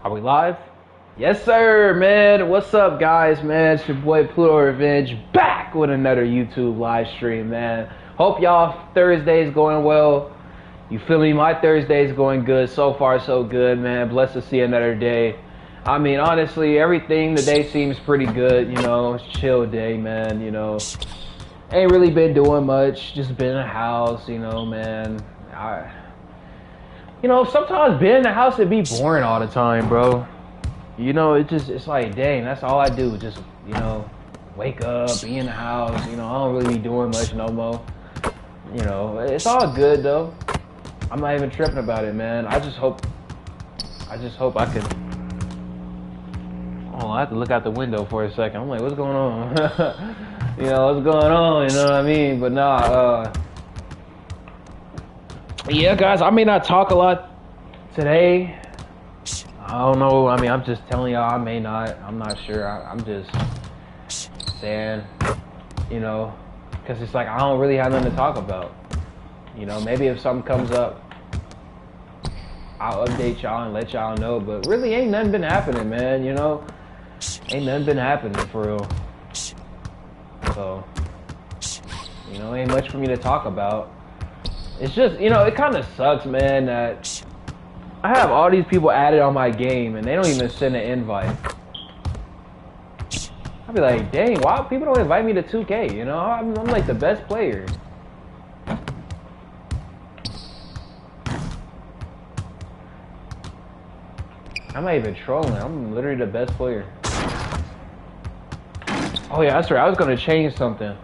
Are we live? Yes, sir, man. What's up, guys, man? It's your boy PlutoRevenge back with another YouTube live stream, man. Hope y'all Thursday's going well. You feel me? My Thursday's going good. So far, so good, man. Blessed to see another day. I mean, honestly, everything today seems pretty good, you know. It's a chill day, man, you know. Ain't really been doing much. Just been in the house, you know, man. You know, sometimes being in the house, it'd be boring all the time, bro. You know, it's like, dang, that's all I do. Just, you know, wake up, be in the house. You know, I don't really be doing much no more. You know, it's all good, though. I'm not even tripping about it, man. I just hope I can. Oh, I have to look out the window for a second. I'm like, what's going on? You know, what's going on? You know what I mean? But nah, yeah, guys, I may not talk a lot today. I don't know. I mean, I'm just telling y'all I may not. I'm not sure. I'm just saying, you know, because it's like I don't really have nothing to talk about. You know, maybe if something comes up, I'll update y'all and let y'all know. But really, ain't nothing been happening, man. You know, ain't nothing been happening for real. So, you know, ain't much for me to talk about. It's just, you know, it kind of sucks, man, that I have all these people added on my game and they don't even send an invite. I'll be like, dang, why people don't invite me to 2K? You know, I'm like the best player. I'm not even trolling. I'm literally the best player. Oh yeah, that's right. I was gonna change something.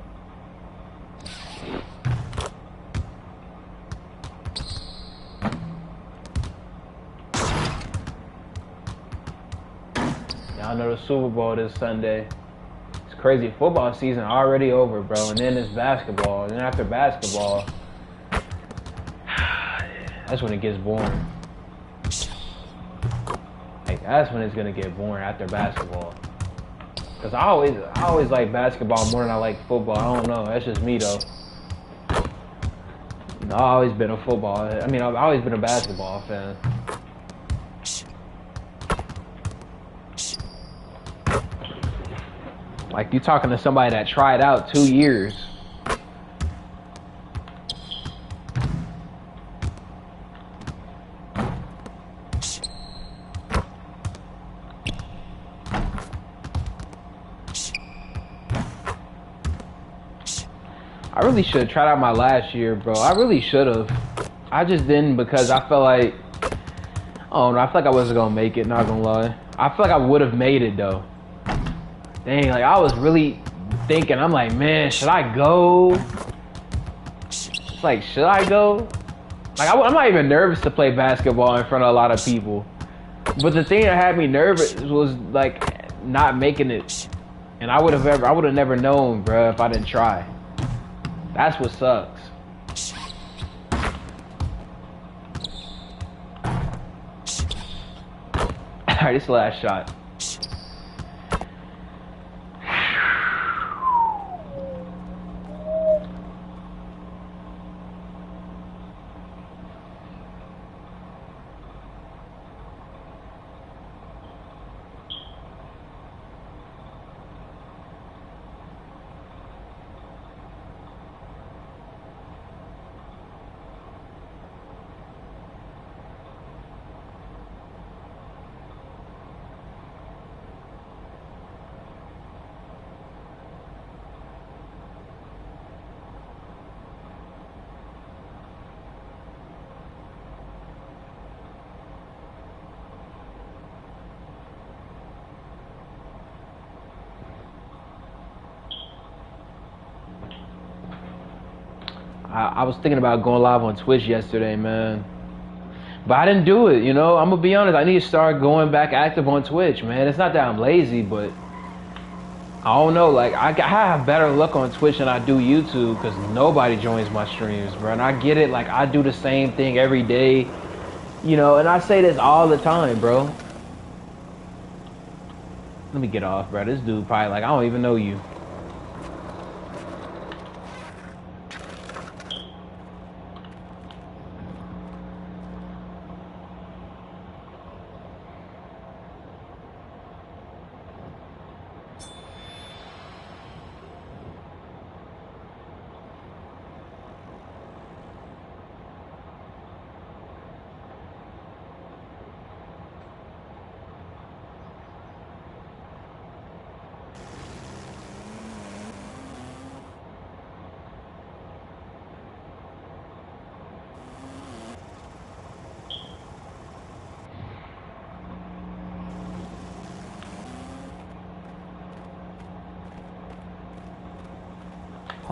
Y'all know the Super Bowl this Sunday. It's crazy. Football season already over, bro. And then it's basketball. And then after basketball, that's when it gets boring. Like, that's when it's gonna get boring after basketball. Cause I always like basketball more than I like football. I don't know. That's just me though. You know, I've always been a football. I mean, I've always been a basketball fan. Like, you talking to somebody that tried out 2 years. I really should have tried out my last year, bro. I really should have. I just didn't because I felt like, I don't know, I feel like I wasn't gonna make it, not gonna lie. I feel like I would have made it though. Dang, like I was really thinking, I'm like, man, should I go? It's like, should I go? Like, I'm not even nervous to play basketball in front of a lot of people. But the thing that had me nervous was like not making it. And I would have never known, bro, if I didn't try. That's what sucks. Alright, this is the last shot. I was thinking about going live on Twitch yesterday, man. But I didn't do it, you know? I'm gonna be honest, I need to start going back active on Twitch, man. It's not that I'm lazy, but I don't know, like, I have better luck on Twitch than I do YouTube because nobody joins my streams, bro. And I get it, like, I do the same thing every day, you know? And I say this all the time, bro. Let me get off, bro. This dude probably like, I don't even know you.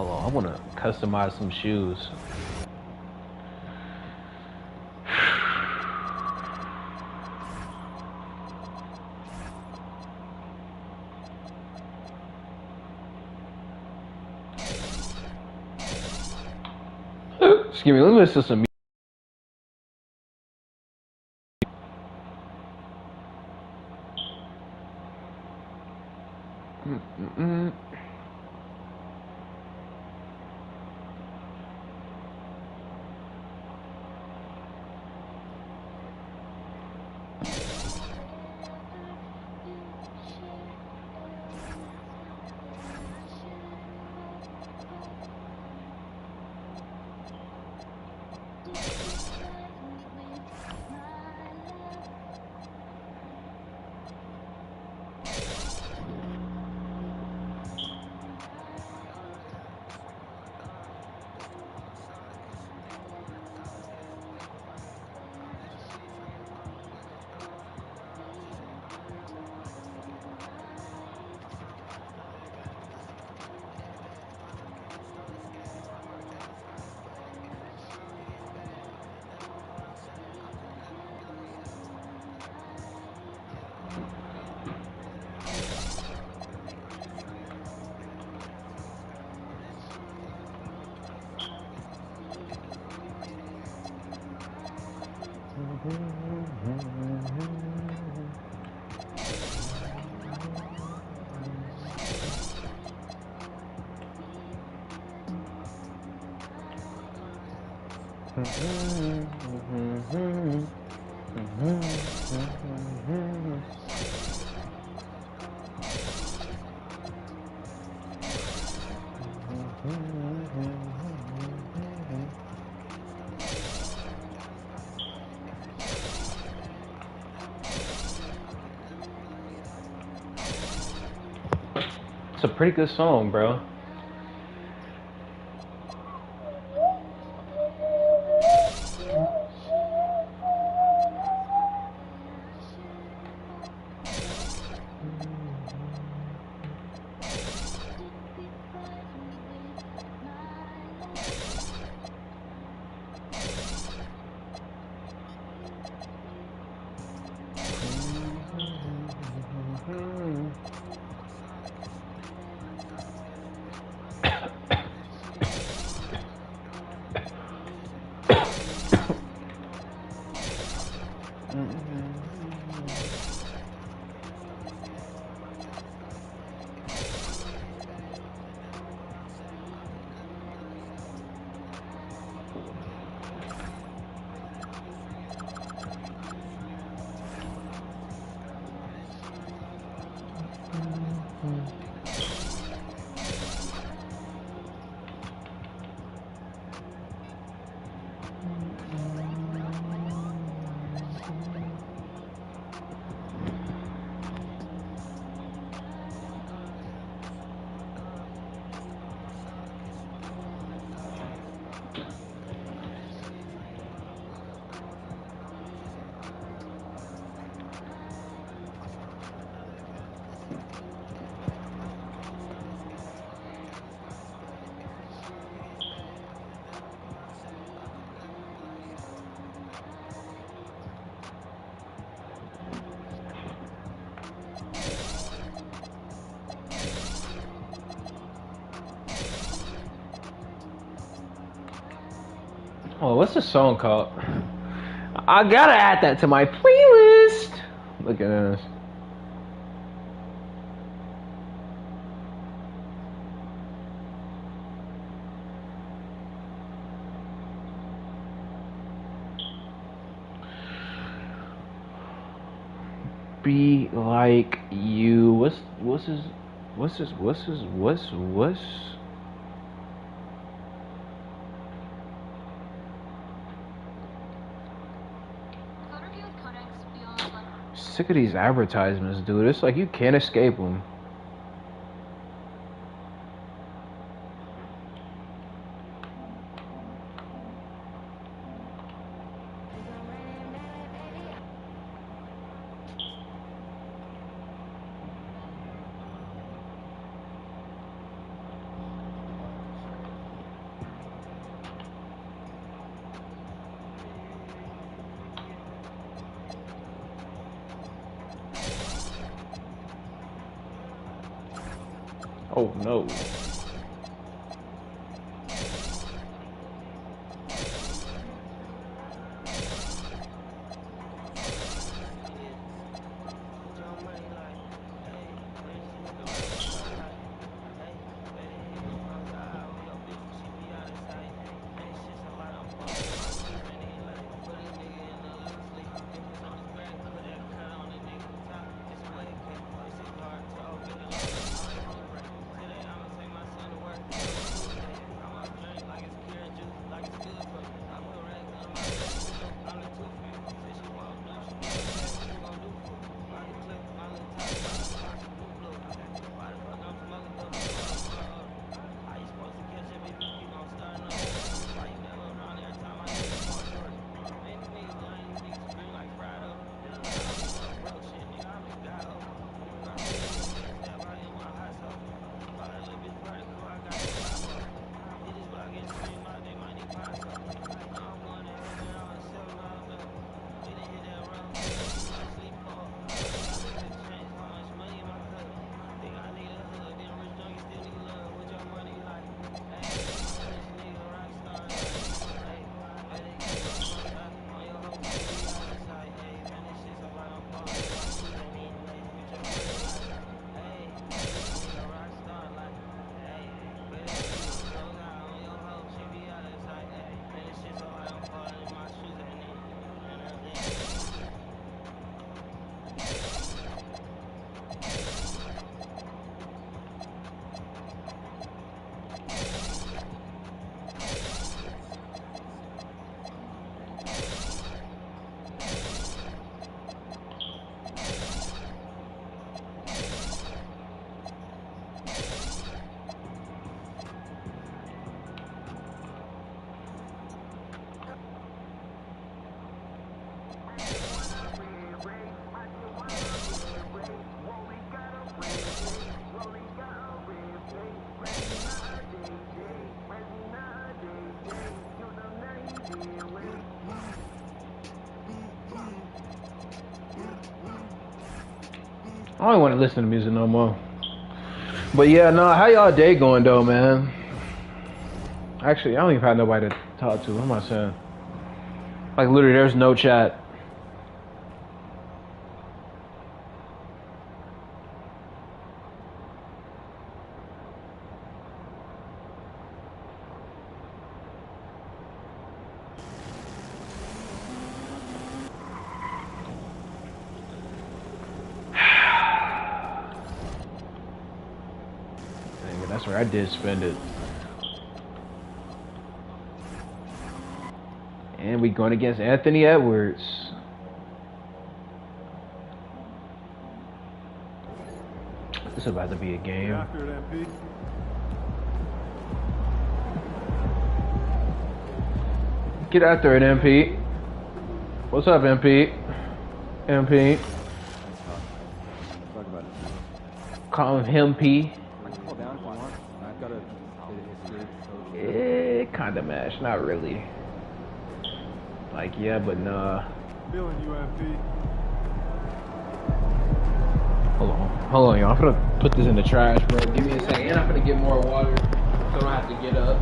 Hold on, I want to customize some shoes. Excuse me, let me listen to some music. It's a pretty good song, bro. Oh, what's the song called? I gotta add that to my playlist. Look at this. Be like you. What's his? Sick of these advertisements, dude. It's like you can't escape them. Oh no. I don't want to listen to music no more. But yeah, no, how y'all day going though, man? Actually, I don't even have nobody to talk to. What am I saying? Like literally, there's no chat. That's where I did spend it. And we going against Anthony Edwards. This is about to be a game. Get after it, MP. What's up, MP? MP. Call him P. Kinda mash, not really. Like, yeah, but nah. Feeling you, MP. Hold on, y'all. I'm gonna put this in the trash, bro. Give me a second. And I'm gonna get more water so I don't have to get up.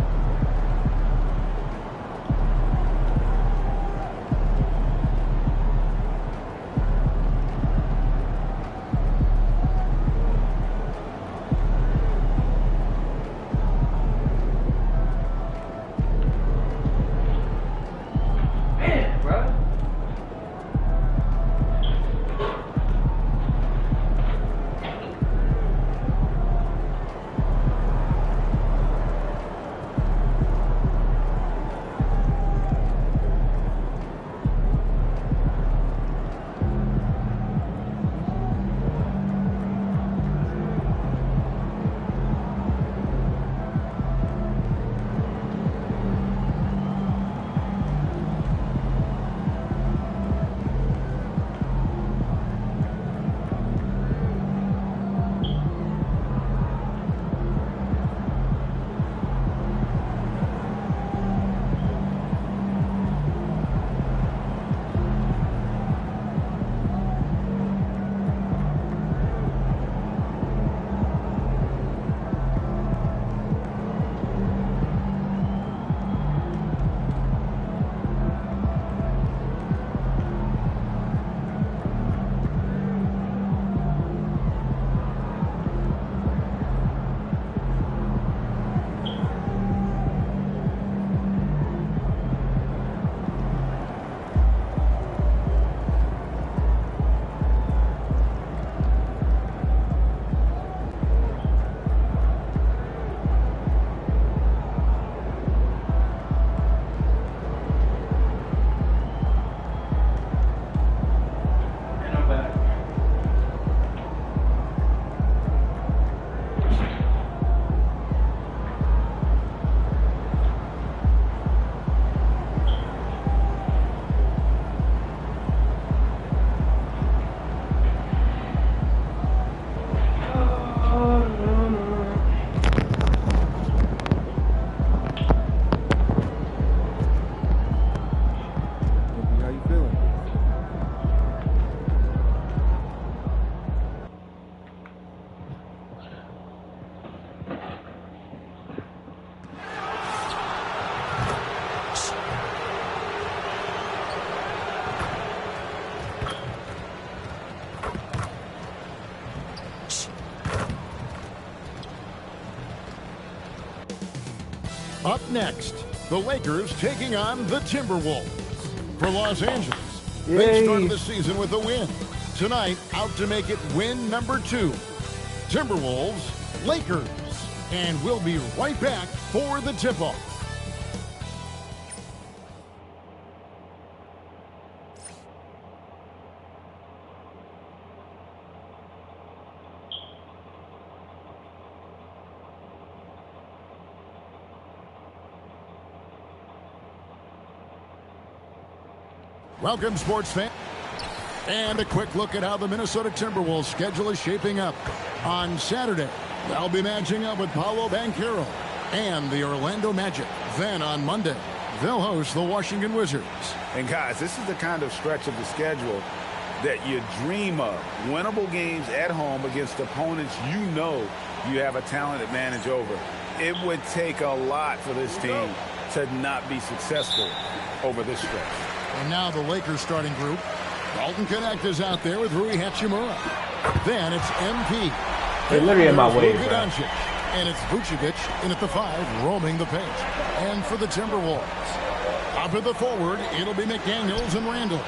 Up next, the Lakers taking on the Timberwolves. For Los Angeles, they started the season with a win. Tonight, out to make it win number 2. Timberwolves, Lakers. And we'll be right back for the tip-off. Welcome, sports fans. And a quick look at how the Minnesota Timberwolves schedule is shaping up. On Saturday, they'll be matching up with Paolo Banchero and the Orlando Magic. Then on Monday, they'll host the Washington Wizards. And guys, this is the kind of stretch of the schedule that you dream of. Winnable games at home against opponents you know you have a talent advantage over. It would take a lot for this team to not be successful over this stretch. And now the Lakers starting group. Dalton Connect is out there with Rui Hachimura. Then it's MP. They're literally in my way, bro. And it's Vucevic in at the 5, roaming the paint. And for the Timberwolves, up at the forward, it'll be McDaniels and Randall.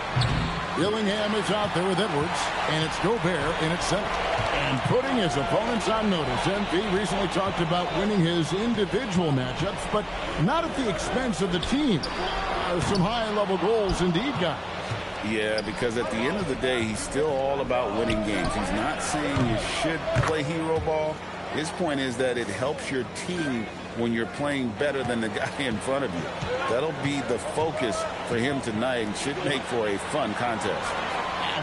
Dillingham is out there with Edwards, and it's Gobert in at center. And putting his opponents on notice, MP recently talked about winning his individual matchups, but not at the expense of the team. Some high-level goals indeed, guys. Yeah, because at the end of the day, he's still all about winning games. He's not saying you should play hero ball. His point is that it helps your team when you're playing better than the guy in front of you. That'll be the focus for him tonight and should make for a fun contest.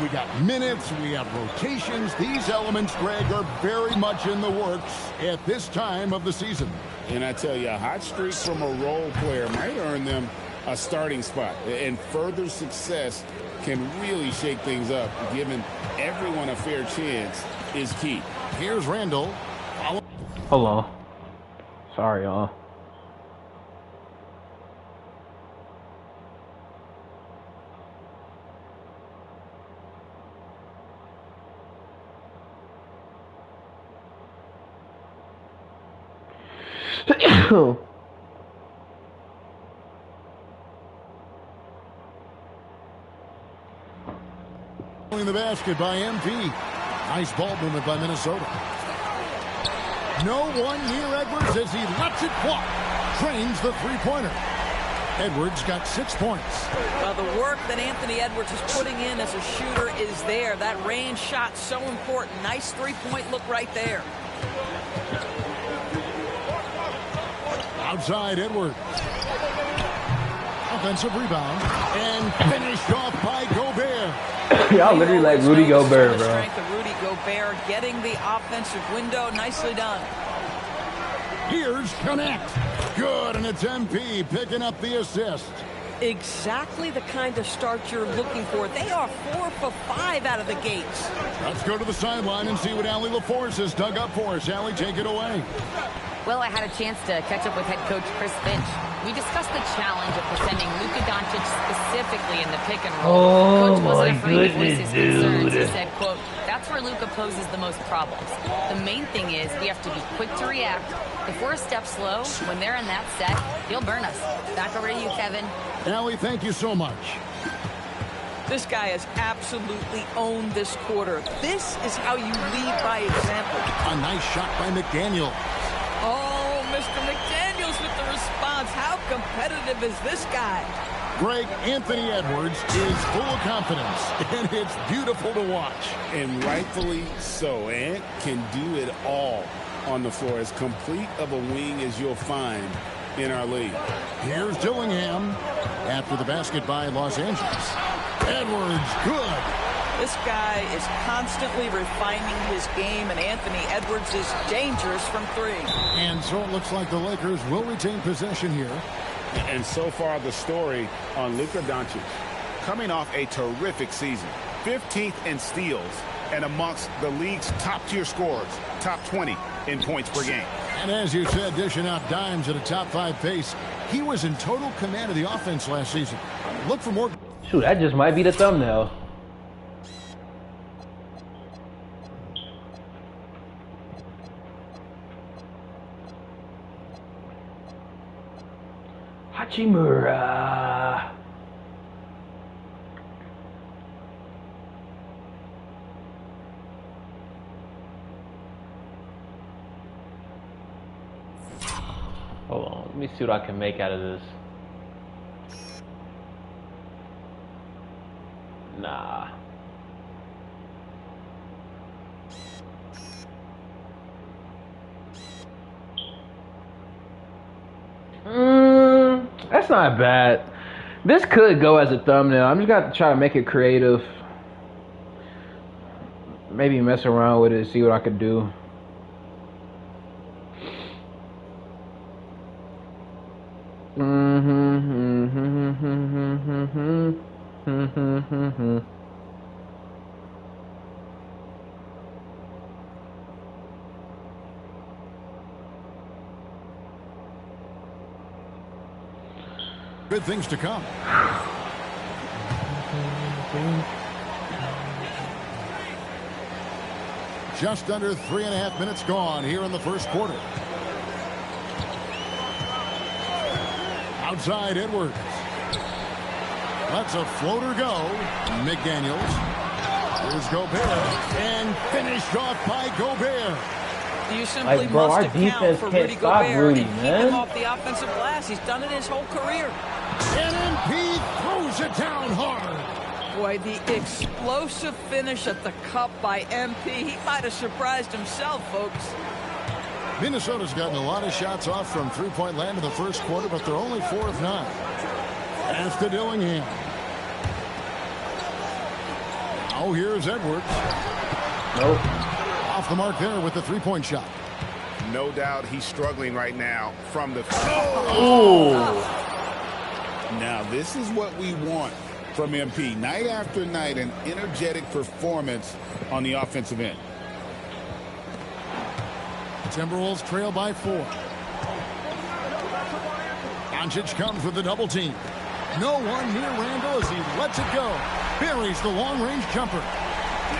We got minutes, we have rotations. These elements, Greg, are very much in the works at this time of the season. And I tell you, a hot streak from a role player might earn them a starting spot. And further success can really shake things up. Giving everyone a fair chance is key. Here's Randall. Hold on. Sorry, y'all. In the basket by MP. Nice ball movement by Minnesota. No one near Edwards as he lets it fly. Trains the three-pointer. Edwards got 6 points. Well, the work that Anthony Edwards is putting in as a shooter is there. That range shot so important. Nice three-point look right there. Outside Edwards. Offensive rebound. And finished off by Gobert. Y'all literally like Rudy Gobert, bro. Strength of Rudy Gobert getting the offensive window. Nicely done. Here's Connect. Good, and it's MP picking up the assist. Exactly the kind of start you're looking for. They are 4 for 5 out of the gates. Let's go to the sideline and see what Allie LaForce has dug up for us. Allie, take it away. Well, I had a chance to catch up with head coach Chris Finch. We discussed the challenge of defending Luka Doncic specifically in the pick and roll. Oh, coach wasn't afraid to voice goodness, his concerns. dude. He said, quote, "That's where Luka poses the most problems. The main thing is we have to be quick to react. If we're a step slow, when they're in that set, he'll burn us." Back over to you, Kevin. Allie, thank you so much. This guy has absolutely owned this quarter. This is how you lead by example. A nice shot by McDaniel. Oh, Mr. McDaniels with the response. How competitive is this guy? Greg, Anthony Edwards is full of confidence, and it's beautiful to watch. And rightfully so. Ant can do it all on the floor. As complete of a wing as you'll find in our league. Here's Dillingham after the basket by Los Angeles. Edwards, good. This guy is constantly refining his game, and Anthony Edwards is dangerous from 3. And so it looks like the Lakers will retain possession here. And so far the story on Luka Doncic. Coming off a terrific season, 15th in steals and amongst the league's top-tier scorers, top 20 in points per game. And as you said, dishing out dimes at a top 5 pace. He was in total command of the offense last season. Look for more. Shoot, that just might be the thumbnail. Hachimura. Hold on, let me see what I can make out of this. Nah. That's not bad. This could go as a thumbnail. I'm just got to try to make it creative. Maybe mess around with it, see what I could do. Good things to come. Just under 3.5 minutes gone here in the first quarter. Outside Edwards. Lets a floater go. McDaniels. Here's Gobert. And finished off by Gobert. You simply bro, must our account defense for can't Rudy stop Gobert Rudy, and keep man. him off the offensive glass. He's done it his whole career. And MP throws it down hard. Boy, the explosive finish at the cup by MP. He might have surprised himself, folks. Minnesota's gotten a lot of shots off from three-point land in the first quarter, but they're only 4 of 9. Pass to Dillingham. Oh, here's Edwards. Nope. Off the mark there with the three-point shot. No doubt he's struggling right now from the... Now, this is what we want from MP. Night after night, an energetic performance on the offensive end. Timberwolves trail by 4. Doncic comes with the double team. No one near Randall as he lets it go. Buries the long-range jumper.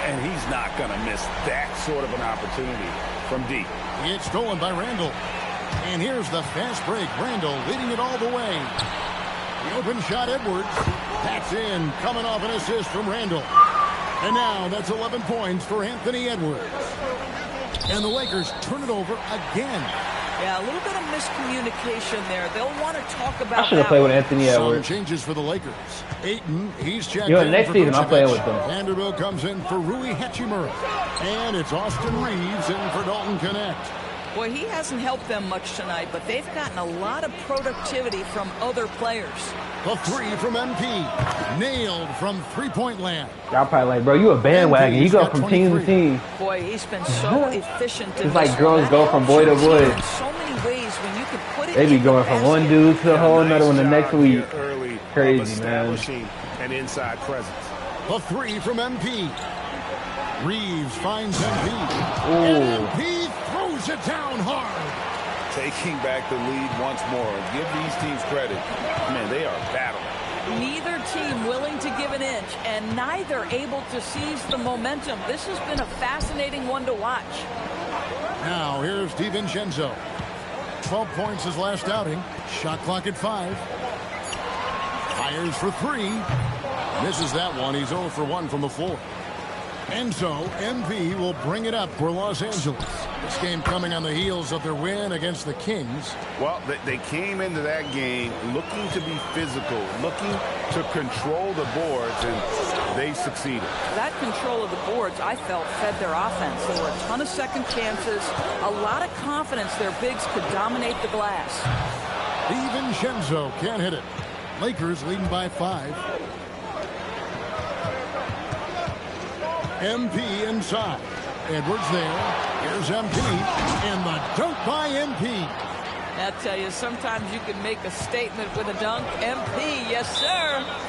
And he's not going to miss that sort of an opportunity from deep. It's stolen by Randall. And here's the fast break. Randall leading it all the way. The open shot, Edwards. That's in, coming off an assist from Randall. And now that's 11 points for Anthony Edwards. And the Lakers turn it over again. Yeah, a little bit of miscommunication there. They'll want to talk about I should have played with Anthony Some Edwards. changes for the Lakers. Ayton, he's checked You know, in next for season I'll play Vucevic. with them. Vanderbilt comes in for Rui Hachimura. And it's Austin Reeves in for Dalton Connect. Boy, he hasn't helped them much tonight, but they've gotten a lot of productivity from other players. The three from MP. Nailed from three-point land. Y'all probably like, bro, you a bandwagon. You go from team to team. Boy, he's been so efficient in It's like this girls one. go That from boy to helps your boy. team in so many ways when you can put it They be in going the from one basket. dude to a whole another one the next Nice week. job here early Crazy, of establishing an inside presence. The three from MP. Reeves finds MP. Ooh. And MP throws it down hard. Taking back the lead once more. Give these teams credit. Man, they are battling. Neither team willing to give an inch, and neither able to seize the momentum. This has been a fascinating one to watch. Now here's DiVincenzo. 12 points his last outing. Shot clock at 5. Fires for 3. Misses that one. He's 0 for 1 from the floor. And so MP will bring it up for Los Angeles. This game coming on the heels of their win against the Kings. Well, they came into that game looking to be physical, looking to control the boards, and they succeeded. That control of the boards, I felt, fed their offense. There were a ton of second chances, a lot of confidence their bigs could dominate the glass. DiVincenzo can't hit it. Lakers leading by 5. MP inside. Edwards there. Here's MP. And the dunk by MP. I tell you, sometimes you can make a statement with a dunk. MP, yes, sir.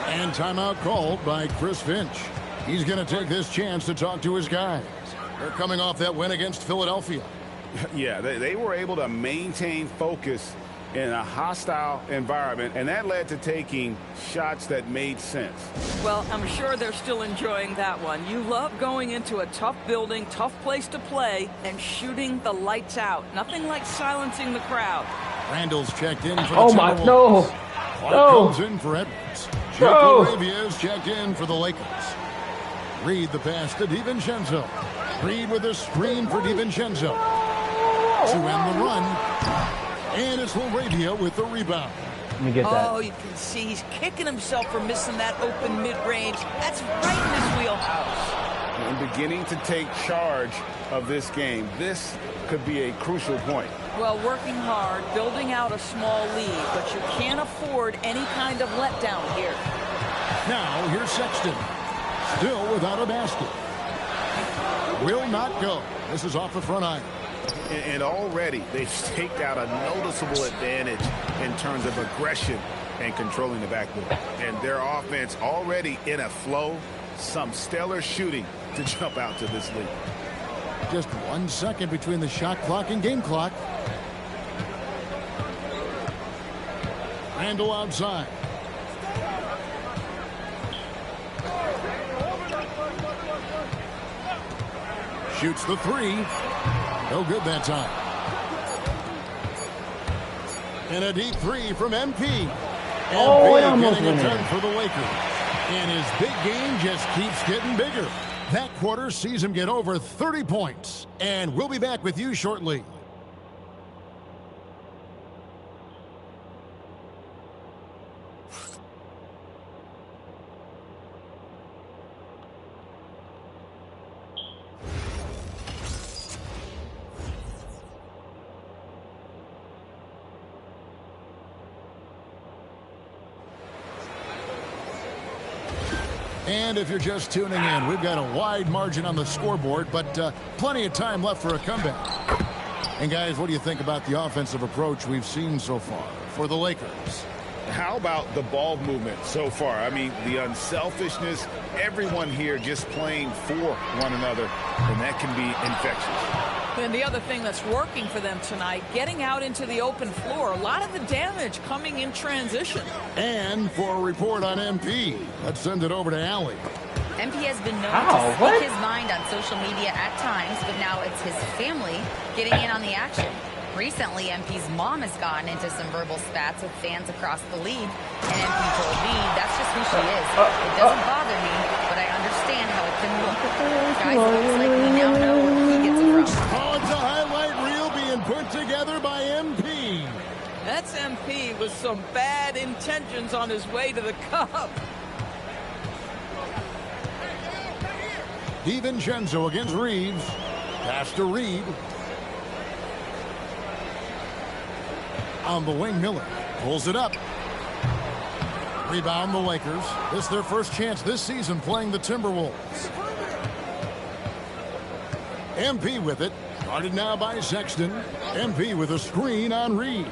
And timeout called by Chris Finch. He's going to take this chance to talk to his guys. They're coming off that win against Philadelphia. Yeah, they were able to maintain focus in a hostile environment, and that led to taking shots that made sense. Well, I'm sure they're still enjoying that one. You love going into a tough building, tough place to play, and shooting the lights out. Nothing like silencing the crowd. Randall's checked in for the Oh my, Timberwolves. no. Comes in for Edwards. PlutoRevenge is checked in for the Lakers. Reed the pass to DiVincenzo. Reed with a screen for DiVincenzo. To end the run. And it's LaRavia with the rebound. Let me get that. Oh, you can see he's kicking himself for missing that open mid-range. That's right in his wheelhouse. And beginning to take charge of this game. This could be a crucial point. Well, working hard, building out a small lead, but you can't afford any kind of letdown here. Now, here's Sexton. Still without a basket. Will not go. This is off the front iron. And already they've staked out a noticeable advantage in terms of aggression and controlling the backboard. And their offense already in a flow. Some stellar shooting to jump out to this lead. Just 1 second between the shot clock and game clock. Randall outside. Shoots the three. No good that time. And a deep three from MP. MP getting a turn for the Lakers. And his big game just keeps getting bigger. That quarter sees him get over 30 points. And we'll be back with you shortly. And if you're just tuning in, we've got a wide margin on the scoreboard, but plenty of time left for a comeback. And guys, what do you think about the offensive approach we've seen so far for the Lakers? How about the ball movement so far? I mean, the unselfishness, everyone here just playing for one another, and that can be infectious. And the other thing that's working for them tonight, getting out into the open floor. A lot of the damage coming in transition. And for a report on MP, let's send it over to Allie. MP has been known to speak his mind on social media at times, but now it's his family getting in on the action. Recently, MP's mom has gotten into some verbal spats with fans across the league, and MP told me that's just who she is. It doesn't bother me, but I understand how it can look. Guys, it looks like we now know where he gets it from. Oh, it's a highlight reel being put together by MP. That's MP with some bad intentions on his way to the cup. DiVincenzo against Reeves. Pass to Reed. On the wing, Miller pulls it up. Rebound the Lakers. This is their first chance this season playing the Timberwolves. MP with it. Guarded now by Sexton. MP with a screen on Reed.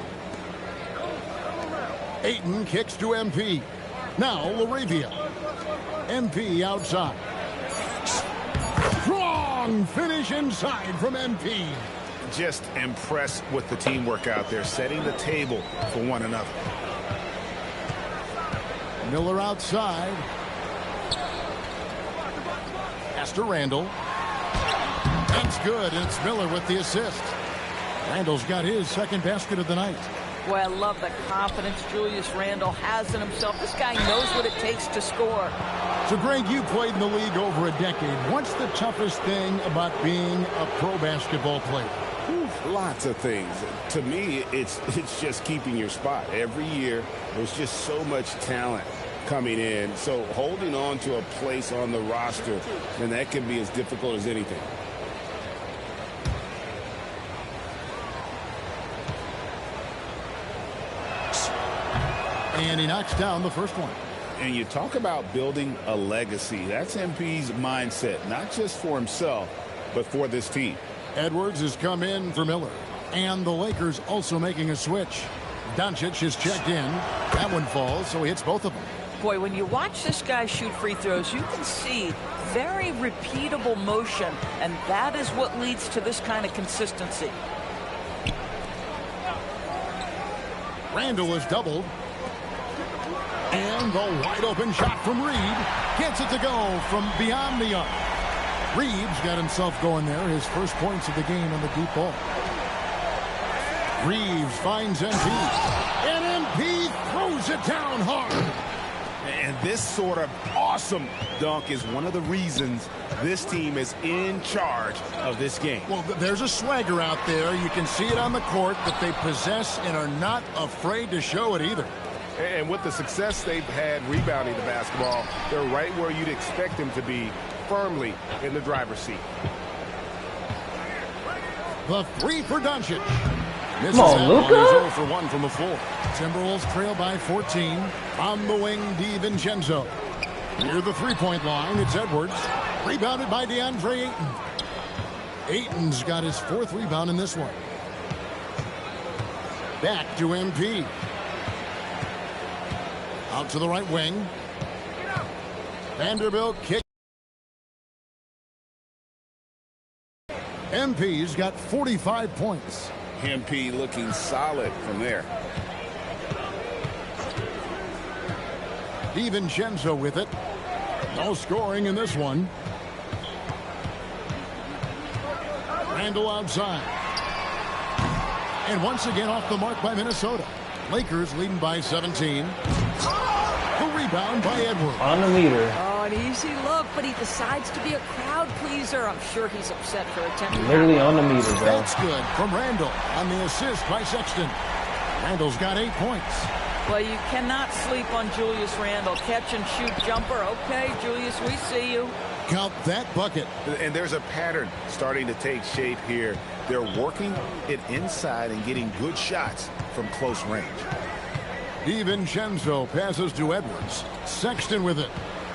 Ayton kicks to MP. Now LaRavia. MP outside. Strong finish inside from MP. Just impressed with the teamwork out there, setting the table for one another. Miller outside. Pass to Randall. That's good, and it's Miller with the assist. Randall's got his second basket of the night. Boy, I love the confidence Julius Randle has in himself. This guy knows what it takes to score. So, Greg, you played in the league over a decade. What's the toughest thing about being a pro basketball player? Lots of things. To me, it's just keeping your spot. Every year, there's just so much talent coming in. So holding on to a place on the roster, and that can be as difficult as anything. And he knocks down the first one. And you talk about building a legacy. That's MP's mindset, not just for himself, but for this team. Edwards has come in for Miller. And the Lakers also making a switch. Doncic is checked in. That one falls, so he hits both of them. Boy, when you watch this guy shoot free throws, you can see very repeatable motion, and that is what leads to this kind of consistency. Randall is doubled. And the wide open shot from Reed. Gets it to go from beyond the arc. Reeves got himself going there. His first points of the game on the deep ball. Reeves finds MP. And MP throws it down hard. And this sort of awesome dunk is one of the reasons this team is in charge of this game. Well, there's a swagger out there. You can see it on the court that they possess and are not afraid to show it either. And with the success they've had rebounding the basketball, they're right where you'd expect them to be, firmly in the driver's seat. The three for Doncic. Come on, Luka. 0 for 1 from the floor. Timberwolves trail by 14. On the wing, DiVincenzo. Near the three-point line, it's Edwards. Rebounded by DeAndre Ayton. Ayton's got his 4th rebound in this one. Back to MP. Out to the right wing. Vanderbilt kick. MP's got 45 points. MP looking solid from there. DiVincenzo with it. No scoring in this one. Randall outside. And once again off the mark by Minnesota. Lakers leading by 17. The rebound by Edwards. On the meter. Oh, an easy look, but he decides to be a crowd pleaser. I'm sure he's upset for attempting. Literally on the meter, bro. That's good from Randall on the assist by Sexton. Randall's got 8 points. Well, you cannot sleep on Julius Randle. Catch and shoot jumper. Okay, Julius, we see you. Count that bucket. And there's a pattern starting to take shape here. They're working it inside and getting good shots from close range. DiVincenzo passes to Edwards. Sexton with it.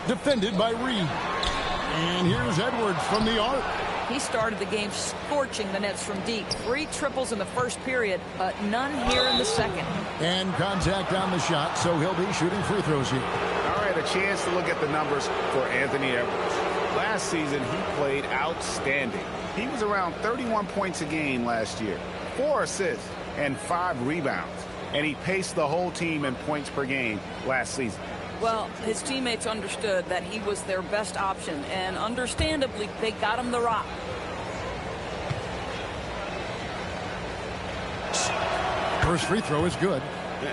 Defended by Reed. And here's Edwards from the arc. He started the game scorching the Nets from deep. 3 triples in the first period, but none here in the second. And contact on the shot, so he'll be shooting free throws here. All right, a chance to look at the numbers for Anthony Edwards. Last season, he played outstanding. He was around 31 points a game last year, 4 assists, and 5 rebounds. And he paced the whole team in points per game last season. Well, his teammates understood that he was their best option, and understandably, they got him the rock. First free throw is good.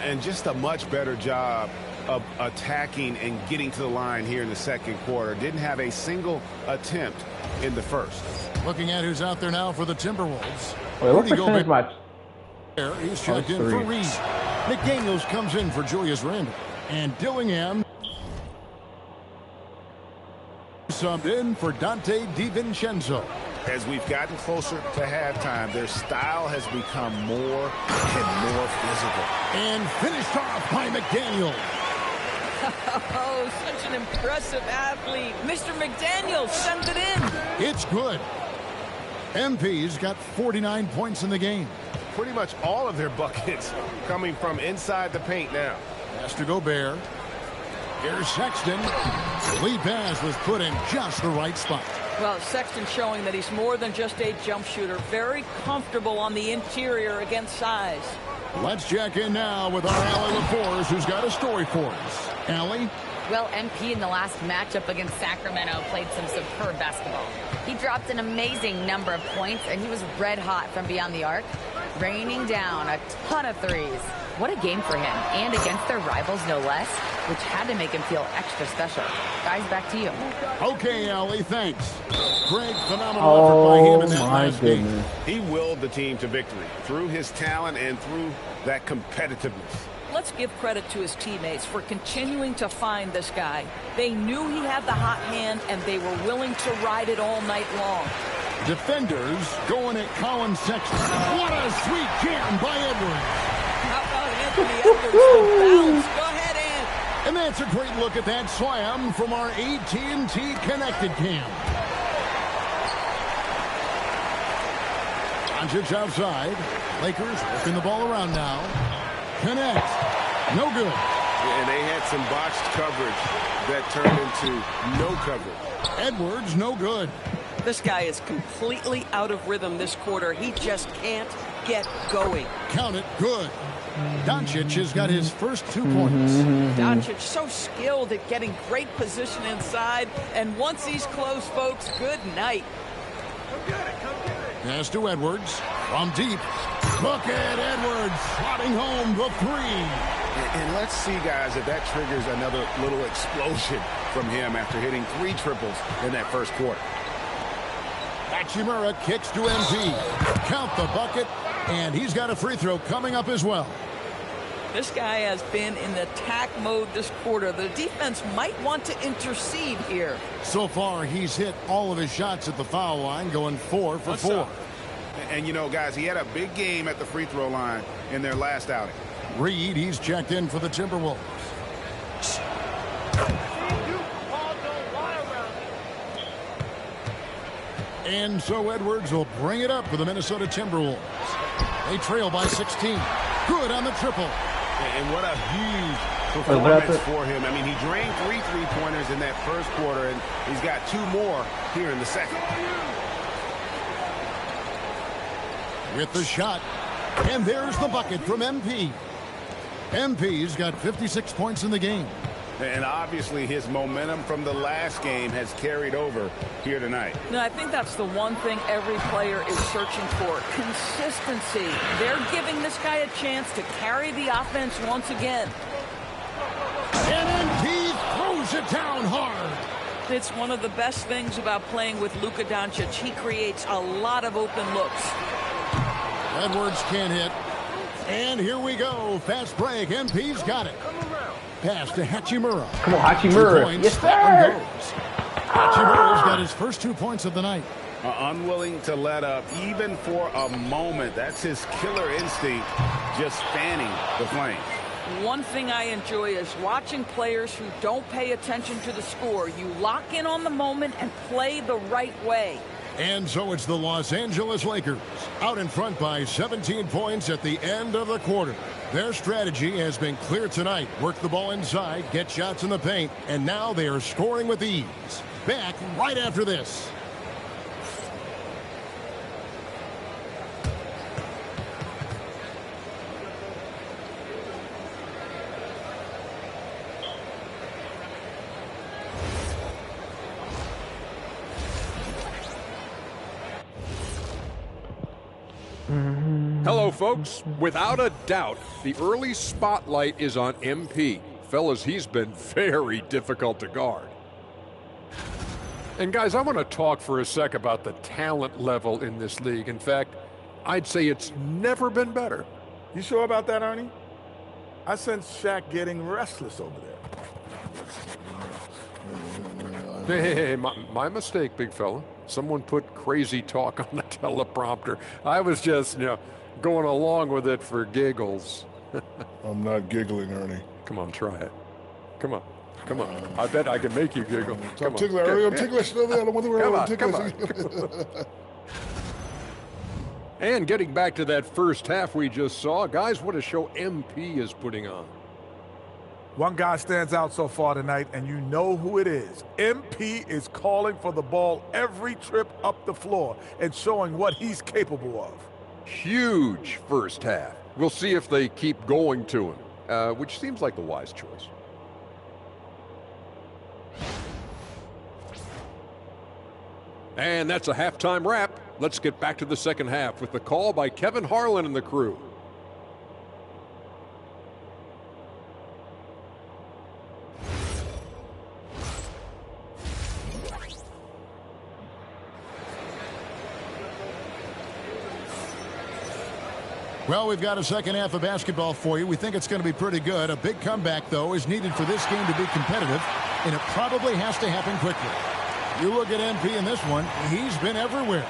And just a much better job of attacking and getting to the line here in the second quarter. Didn't have a single attempt in the first. Looking at who's out there now for the Timberwolves. Wait, what percentage match? He's checked in for Reed. McDaniels comes in for Julius Randle. And Dillingham subbed in for Dante DiVincenzo. As we've gotten closer to halftime, their style has become more and more physical. And finished off by McDaniels. Oh, such an impressive athlete. Mr. McDaniels sent it in. It's good. MP's got 49 points in the game. Pretty much all of their buckets coming from inside the paint now. Has to go Bear. Here's Sexton. Lead pass was put in just the right spot. Well, Sexton showing that he's more than just a jump shooter. Very comfortable on the interior against size. Let's check in now with our Allie LaForce, who's got a story for us. Allie? Well, MP in the last matchup against Sacramento played some superb basketball. He dropped an amazing number of points, and he was red hot from beyond the arc, raining down a ton of threes. What a game for him, and against their rivals, no less, which had to make him feel extra special. Guys, back to you. Okay, Allie, thanks. Great, phenomenal effort by him in that last game. He willed the team to victory through his talent and through that competitiveness. Let's give credit to his teammates for continuing to find this guy. They knew he had the hot hand, and they were willing to ride it all night long. Defenders going at Colin Sexton. What a sweet jam by Edwards. How about Anthony Edwards with bounce? Go ahead, Ant. And that's a great look at that slam from our AT&T Connected Cam. Doncic outside. Lakers working the ball around now. Connect. No good. And they had some botched coverage that turned into no coverage. Edwards, no good. This guy is completely out of rhythm this quarter. He just can't get going. Count it, good. Doncic has got his first 2 points. Doncic so skilled at getting great position inside. And once he's close, folks, good night. Pass to Edwards from deep. Look at Edwards slotting home the 3. And let's see, guys, if that triggers another little explosion from him after hitting 3 triples in that first quarter. Hachimura kicks to MP. Count the bucket, and he's got a free throw coming up as well. This guy has been in attack mode this quarter. The defense might want to intercede here. So far, he's hit all of his shots at the foul line, going 4 for 4. And, you know, guys, he had a big game at the free throw line in their last outing. Reed, he's checked in for the Timberwolves. And so Edwards will bring it up for the Minnesota Timberwolves. They trail by 16. Good on the triple. And what a huge performance for him. I mean, he drained 3 3-pointers in that first quarter, and he's got 2 more here in the second. With the shot. And there's the bucket from MP. MP's got 56 points in the game. And obviously his momentum from the last game has carried over here tonight. No, I think that's the one thing every player is searching for. Consistency. They're giving this guy a chance to carry the offense once again. And he throws it down hard. It's one of the best things about playing with Luka Doncic. He creates a lot of open looks. Edwards can't hit. And here we go. Fast break. MP's got it. Pass to Hachimura. Come on, Hachimura. Yes, sir. Hachimura's got his first 2 points of the night. Unwilling to let up even for a moment. That's his killer instinct, just fanning the flames. One thing I enjoy is watching players who don't pay attention to the score. You lock in on the moment and play the right way. And so it's the Los Angeles Lakers out in front by 17 points at the end of the quarter. Their strategy has been clear tonight. Work the ball inside, get shots in the paint, and now they are scoring with ease. Back right after this. Hello, folks. Without a doubt, the early spotlight is on MP. Fellas, he's been very difficult to guard. And guys, I want to talk for a sec about the talent level in this league. In fact, I'd say it's never been better. You sure about that, Ernie? I sense Shaq getting restless over there. Hey, my mistake, big fella. Someone put crazy talk on the teleprompter. I was just, going along with it for giggles. I'm not giggling, Ernie. Come on, try it. Come on. Come on. I bet I can make you giggle. I'm ticklish, Ernie. I'm ticklish. Come on. And getting back to that first half we just saw, guys, what a show MP is putting on. One guy stands out so far tonight, and you know who it is. MP is calling for the ball every trip up the floor and showing what he's capable of. Huge first half. We'll see if they keep going to him, which seems like the wise choice. And that's a halftime wrap. Let's get back to the second half with the call by Kevin Harlan and the crew. Well, we've got a second half of basketball for you. We think it's going to be pretty good. A big comeback, though, is needed for this game to be competitive, and it probably has to happen quickly. You look at MP in this one, he's been everywhere.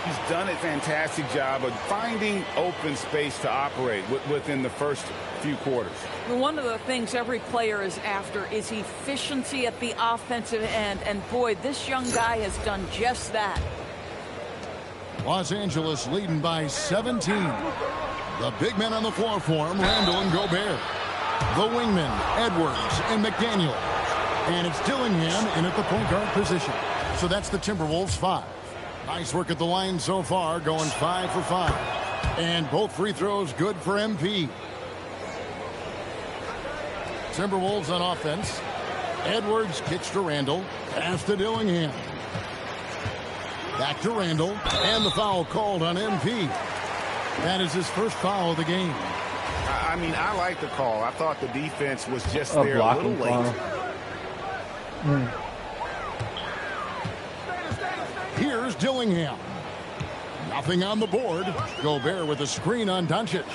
He's done a fantastic job of finding open space to operate within the first few quarters. One of the things every player is after is efficiency at the offensive end, and boy, this young guy has done just that. Los Angeles leading by 17. The big men on the floor for him, Randall and Gobert. The wingmen, Edwards and McDaniel. And it's Dillingham in at the point guard position. So that's the Timberwolves 5. Nice work at the line so far, going 5 for 5. And both free throws good for MP. Timberwolves on offense. Edwards kicks to Randall. Pass to Dillingham. Back to Randall. And the foul called on MP. That is his first foul of the game. I mean, I like the call. I thought the defense was just there a little late. Here's Dillingham. Nothing on the board. Gobert with a screen on Doncic.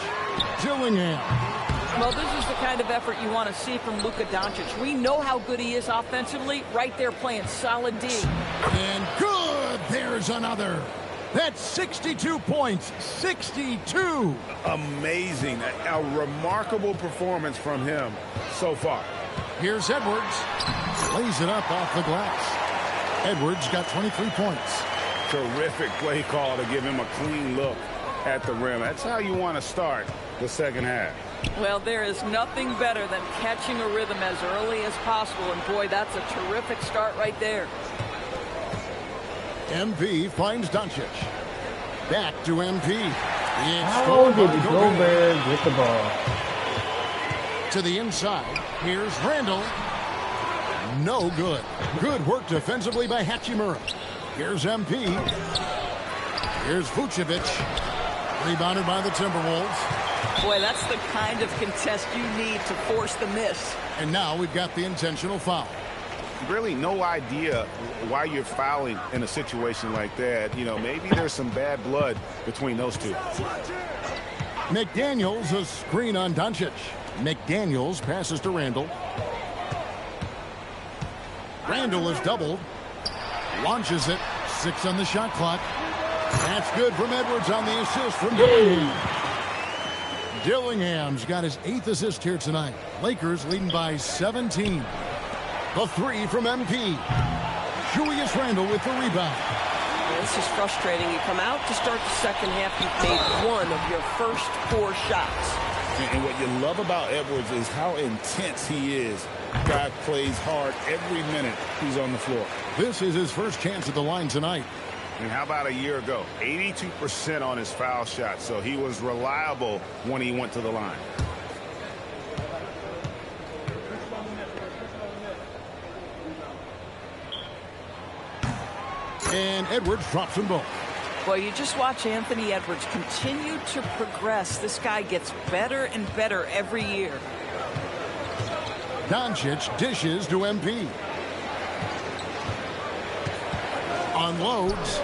Dillingham. Well, this is the kind of effort you want to see from Luka Doncic. We know how good he is offensively. Right there playing solid D. And good. There's another. That's 62 points. 62. Amazing. A remarkable performance from him so far. Here's Edwards. Lays it up off the glass. Edwards got 23 points. Terrific play call to give him a clean look at the rim. That's how you want to start the second half. Well, there is nothing better than catching a rhythm as early as possible. And, boy, that's a terrific start right there. MP finds Doncic. Back to MP. How did Gobert get the ball? To the inside. Here's Randall. No good. Good work defensively by Hachimura. Here's MP. Here's Vucevic. Rebounded by the Timberwolves. Boy, that's the kind of contest you need to force the miss. And now we've got the intentional foul. Really no idea why you're fouling in a situation like that. You know, maybe there's some bad blood between those two. McDaniels, a screen on Doncic. McDaniels passes to Randall. Randall is doubled. Launches it. 6 on the shot clock. That's good from Edwards on the assist from Dillingham. Dillingham's got his 8th assist here tonight. Lakers leading by 17. The 3 from MP. Julius Randle with the rebound. This is frustrating. You come out to start the second half, you've made 1 of your first 4 shots. And what you love about Edwards is how intense he is. Guy plays hard every minute he's on the floor. This is his first chance at the line tonight. And how about a year ago? 82% on his foul shot, so he was reliable when he went to the line. And Edwards drops them both. Boy, you just watch Anthony Edwards continue to progress. This guy gets better and better every year. Doncic dishes to MP. Unloads.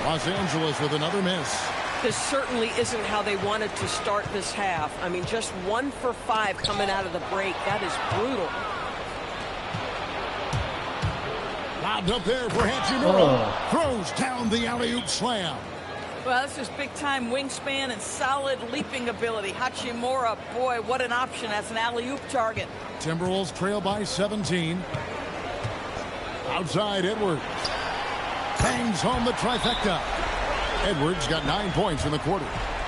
Los Angeles with another miss. This certainly isn't how they wanted to start this half. I mean, just 1 for 5 coming out of the break. That is brutal. Lobbed up there for Hachimura. Throws down the alley-oop slam. Well, this is big-time wingspan and solid leaping ability. Hachimura, boy, what an option as an alley-oop target. Timberwolves trail by 17. Outside Edwards. Bangs home the trifecta. Edwards got 9 points in the quarter.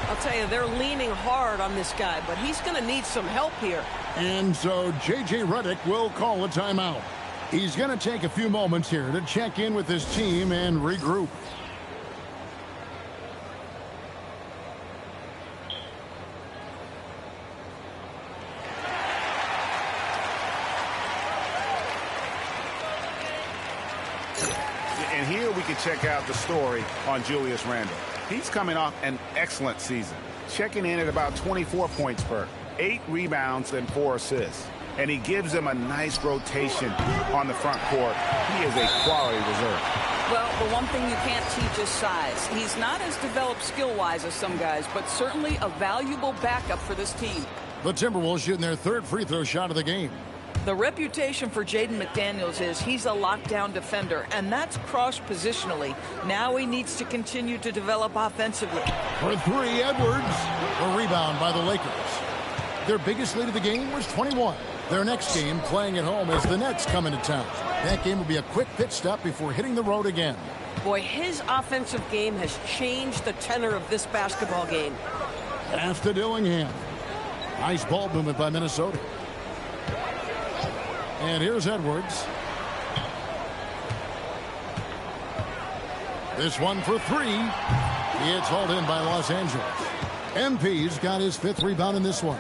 I'll tell you, they're leaning hard on this guy, but he's going to need some help here. And so J.J. Redick will call a timeout. He's going to take a few moments here to check in with his team and regroup. And here we can check out the story on Julius Randle. He's coming off an excellent season, checking in at about 24 points per, 8 rebounds and 4 assists. And he gives them a nice rotation on the front court. He is a quality reserve. Well, the one thing you can't teach is size. He's not as developed skill-wise as some guys, but certainly a valuable backup for this team. The Timberwolves shooting their 3rd free throw shot of the game. The reputation for Jaden McDaniels is he's a lockdown defender, and that's cross-positionally. Now he needs to continue to develop offensively. For 3, Edwards. A rebound by the Lakers. Their biggest lead of the game was 21. Their next game, playing at home, as the Nets come into town. That game will be a quick pit stop before hitting the road again. Boy, his offensive game has changed the tenor of this basketball game. Pass to Dillingham. Nice ball movement by Minnesota. And here's Edwards. This one for 3. It's hauled in by Los Angeles. MP's got his 5th rebound in this one.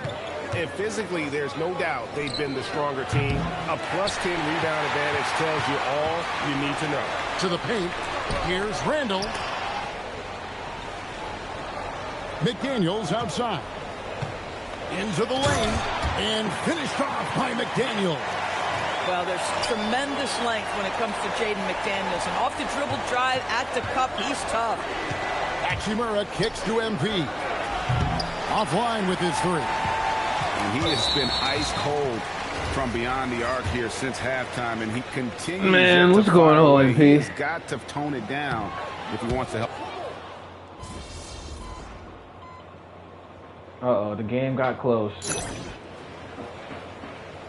And physically, there's no doubt they've been the stronger team. A +10 rebound advantage tells you all you need to know. To the paint. Here's Randall. McDaniels outside. Into the lane and finished off by McDaniel. Well, there's tremendous length when it comes to Jaden McDaniels. And off the dribble drive at the cup, he's tough. Hachimura kicks to MP. Offline with his three. And he has been ice cold from beyond the arc here since halftime, and he continues. Man, what's going on, MP? He's got to tone it down if he wants to help. Uh-oh, the game got close.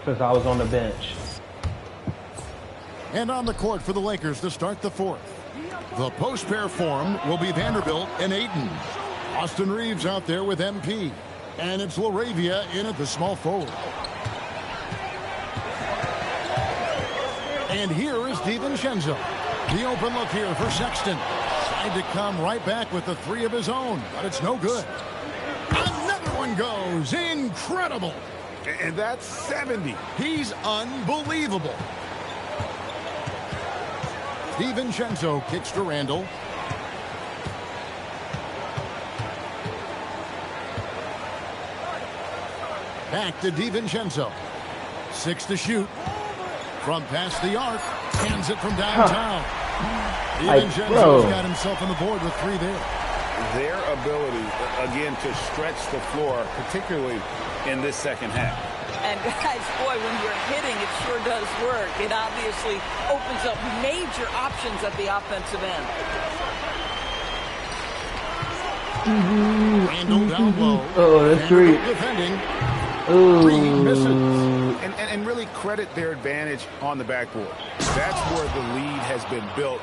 Because I was on the bench. And on the court for the Lakers to start the fourth. The post pair form will be Vanderbilt and Ayton. Austin Reeves out there with MP. And it's LaRavia in at the small forward. And here is DiVincenzo. The open look here for Sexton. Tried to come right back with the three of his own, but it's no good. Another one goes. Incredible. And that's 70. He's unbelievable. DiVincenzo kicks to Randall. Back to DiVincenzo. 6 to shoot. From past the arc. Hands it from downtown. DiVincenzo's got himself on the board with 3 there. Their ability, again, to stretch the floor, particularly in this second half. And guys, boy, when you're hitting, it sure does work. It obviously opens up major options at the offensive end. Randall down low. Oh, that's great. Defending. Ooh. Misses. And really credit their advantage on the backboard. That's where the lead has been built,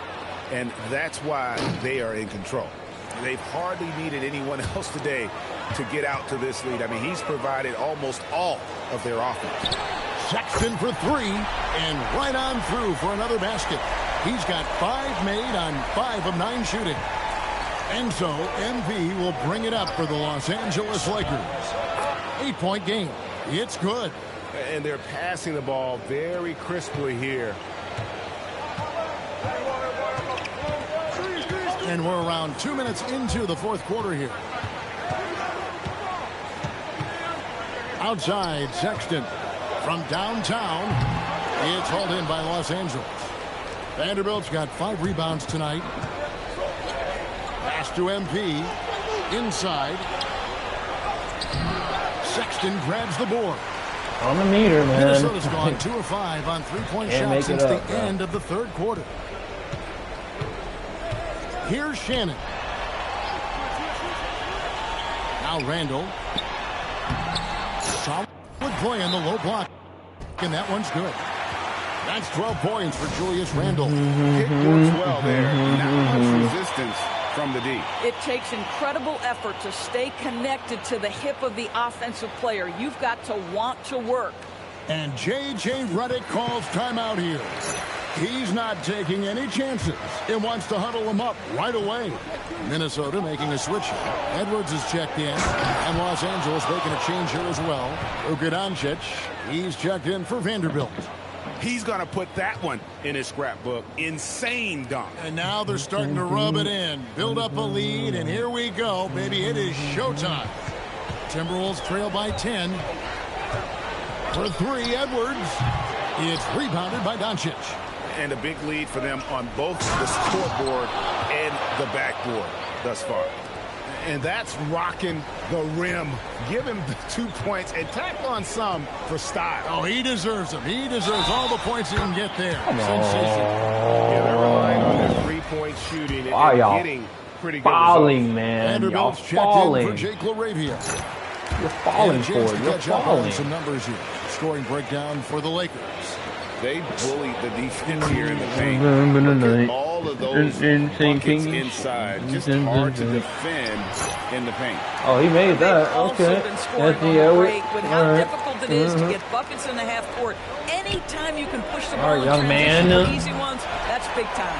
and that's why they are in control. They've hardly needed anyone else today to get out to this lead. I mean, he's provided almost all of their offense. Sexton for 3, and right on through for another basket. He's got 5 made on 5 of 9 shooting. And so MP will bring it up for the Los Angeles Lakers. 8-point game. It's good. And they're passing the ball very crisply here. And we're around 2 minutes into the fourth quarter here. Outside, Sexton. From downtown, it's hauled in by Los Angeles. Vanderbilt's got 5 rebounds tonight. Pass to MP. Inside. Sexton grabs the board. On the meter, man. Minnesota's gone 2 of 5 on 3-point shots since the end of the third quarter. Here's Shannon. Now Randall. Solid play in the low block. And that one's good. That's 12 points for Julius Randall. It works well there. Not much resistance from the D. It takes incredible effort to stay connected to the hip of the offensive player. You've got to want to work. And J.J. Redick calls timeout here. He's not taking any chances. He wants to huddle him up right away. Minnesota making a switch. Edwards is checked in. And Los Angeles making a change here as well. Luka Doncic, he's checked in for Vanderbilt. He's going to put that one in his scrapbook. Insane dunk. And now they're starting to rub it in. Build up a lead, and here we go, baby. It is showtime. Timberwolves trail by 10. For 3, Edwards. It's rebounded by Doncic. And a big lead for them on both the scoreboard and the backboard thus far. And that's rocking the rim. Give him the 2 points and tack on some for style. Oh, he deserves them. He deserves all the points he can get there. Sensational. Yeah, they're relying on their 3-point shooting and getting pretty good falling, results. man. Y'all Vanderbilt's checked falling. in for Jake LaRavia. You're falling for it. You're falling. Some numbers here. Scoring breakdown for the Lakers. They bullied the defense here in the paint. Look at all of those buckets inside. Just hard to defend in the paint. Oh, he made that. Okay. Been scoring on the break with how difficult it is to get buckets in the half court. Anytime you can push the ball in young man. transition, easy ones, that's big time.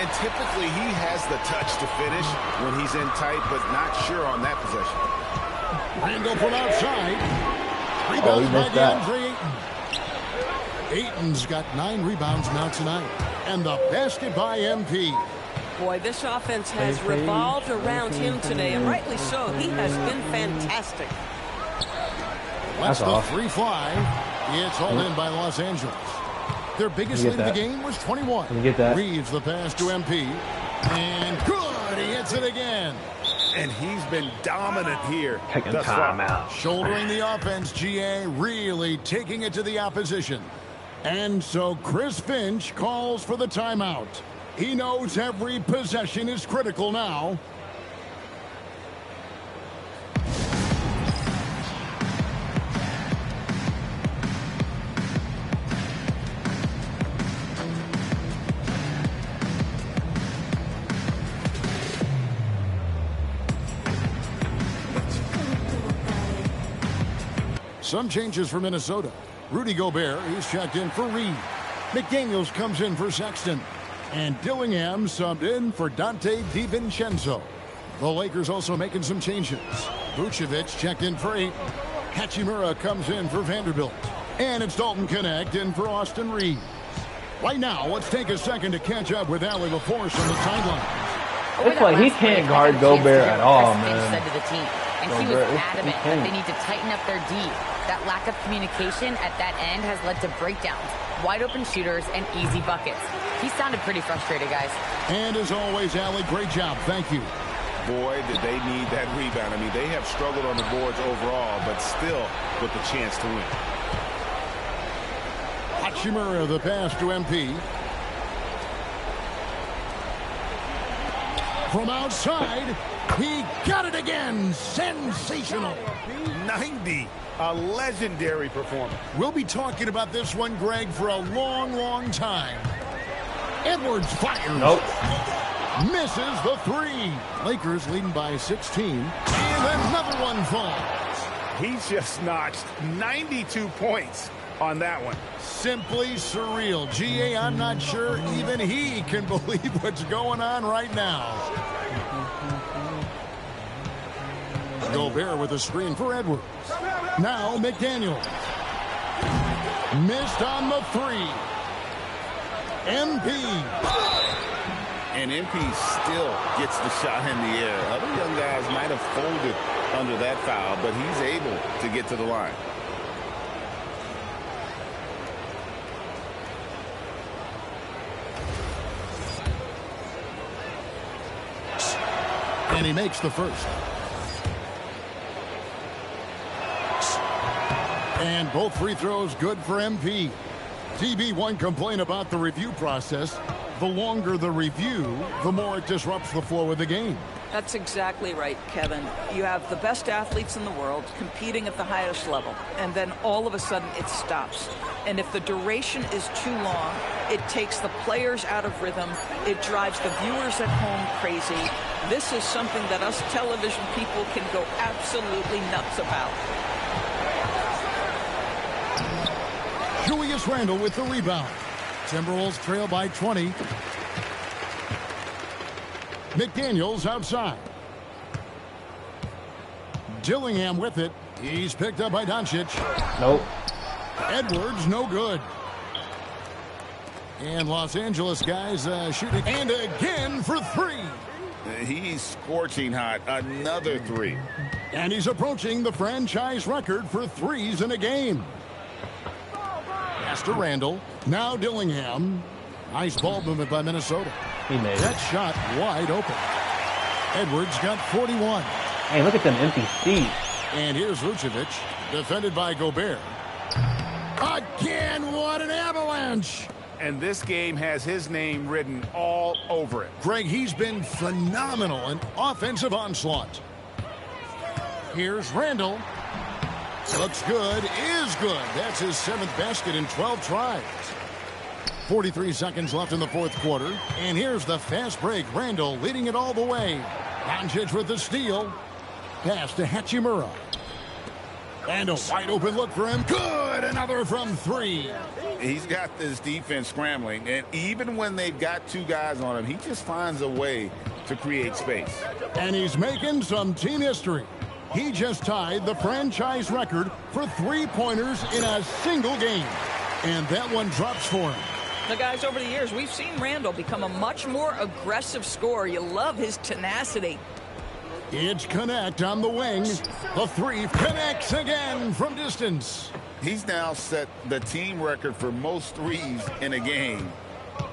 And typically he has the touch to finish when he's in tight, but not sure on that possession. Randall from outside. Oh, he Rebounds by missed that. DeAndre Ayton. Ayton's got 9 rebounds now tonight. And the basket by MP. Boy, this offense has revolved around him today, and rightly so. He has been fantastic. Lets the off. three fly. It's hauled in by Los Angeles. Their biggest lead of the game was 21. Let me get that. Reeves the pass to MP. And good. He hits it again. And he's been dominant here. Taking time out. Shouldering the offense, GA, really taking it to the opposition. And so Chris Finch calls for the timeout. He knows every possession is critical now. Some changes for Minnesota. Rudy Gobert is checked in for Reed. McDaniels comes in for Sexton. And Dillingham subbed in for Dante DiVincenzo. The Lakers also making some changes. Vucevic checked in for 8. Hachimura comes in for Vanderbilt. And it's Dalton Connect in for Austin Reeves. Right now, let's take a second to catch up with Allie LaForce on the sideline. It's like he can't guard Gobert at all, man. Said to the team, and he was adamant that they need to tighten up their D. That lack of communication at that end has led to breakdowns, wide open shooters, and easy buckets. He sounded pretty frustrated, guys. And as always, Allie, great job. Thank you. Boy, did they need that rebound. I mean, they have struggled on the boards overall, but still with the chance to win. Hachimura the pass to MP. From outside, he got it again. Sensational. 90. A legendary performance. We'll be talking about this one, Greg, for a long, long time. Edwards fires. Nope. Misses the three. Lakers leading by 16. And another one falls. He's just notched 92 points on that one. Simply surreal. GA, I'm not sure even he can believe what's going on right now. Gobert with a screen for Edwards. Now McDaniel. Missed on the three. MP. And MP still gets the shot in the air. Other young guys might have folded under that foul, but he's able to get to the line. And he makes the first. And both free throws good for MP. TB1 complained about the review process. The longer the review, the more it disrupts the flow of the game. That's exactly right, Kevin. You have the best athletes in the world competing at the highest level, and then all of a sudden it stops. And if the duration is too long, it takes the players out of rhythm. It drives the viewers at home crazy. This is something that us television people can go absolutely nuts about. Julius Randle with the rebound. Timberwolves trail by 20. McDaniels outside. Dillingham with it. He's picked up by Doncic. Nope. Edwards, no good. And Los Angeles guys shooting. And again for three. He's scorching hot. Another three. And he's approaching the franchise record for threes in a game. Pass to Randle. Now Dillingham. Nice ball movement by Minnesota. He made That it. shot wide open. Edwards got 41. Hey, look at them empty seats. And here's Vucevic, defended by Gobert. Again, what an avalanche! And this game has his name written all over it. Greg, he's been phenomenal in offensive onslaught. Here's Randle. Looks good, is good. That's his 7th basket in 12 tries. 43 seconds left in the 4th quarter. And here's the fast break. Randle leading it all the way. Doncic with the steal. Pass to Hachimura. And a wide open look for him. Good! Another from three. He's got this defense scrambling, and even when they've got two guys on him, he just finds a way to create space. And he's making some team history. He just tied the franchise record for three-pointers in a single game. And that one drops for him. Now, guys, over the years, we've seen Randle become a much more aggressive scorer. You love his tenacity. It's connect on the wing. The three connects again from distance. He's now set the team record for most threes in a game.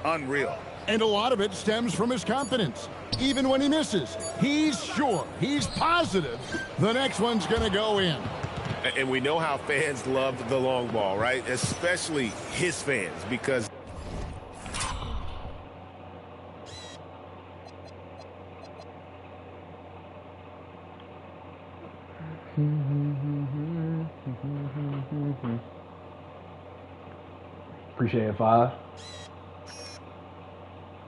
Unreal. And a lot of it stems from his confidence. Even when he misses, he's sure, he's positive the next one's going to go in. And we know how fans love the long ball, right? Especially his fans, because Appreciate it, 5.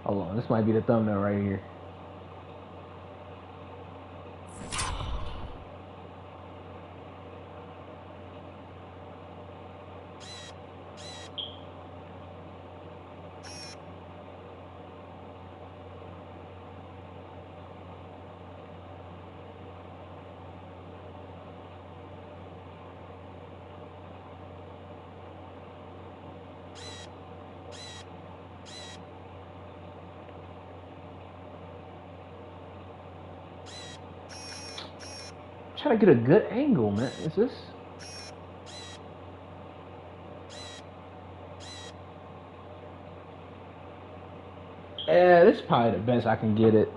Hold on, this might be the thumbnail right here. Try to get a good angle, man. Is this? Yeah, this is probably the best I can get it.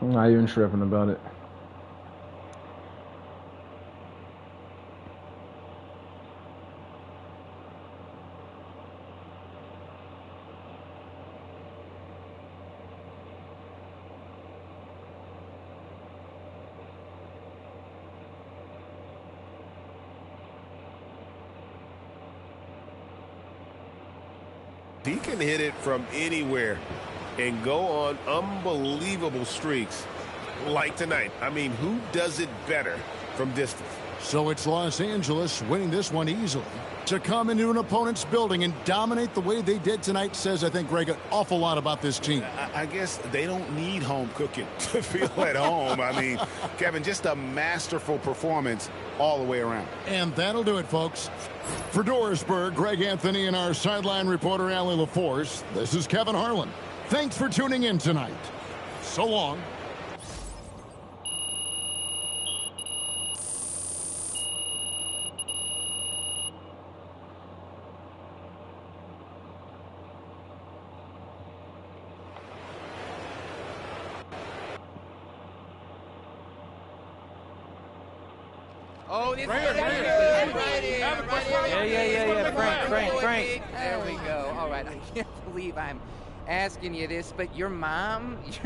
I'm not even tripping about it. he can hit it from anywhere and go on unbelievable streaks like tonight. I mean, who does it better from distance? So it's Los Angeles winning this one easily. To come into an opponent's building and dominate the way they did tonight says, I think, Greg, an awful lot about this team. I guess they don't need home cooking to feel at home. I mean, Kevin, just a masterful performance all the way around. And that'll do it, folks. For Dorisburg, Greg Anthony and our sideline reporter, Allie LaForce, this is Kevin Harlan. Thanks for tuning in tonight. So long. Oh, this Yeah. Frank. There we go. All right. I can't believe I'm asking you this, but your mom's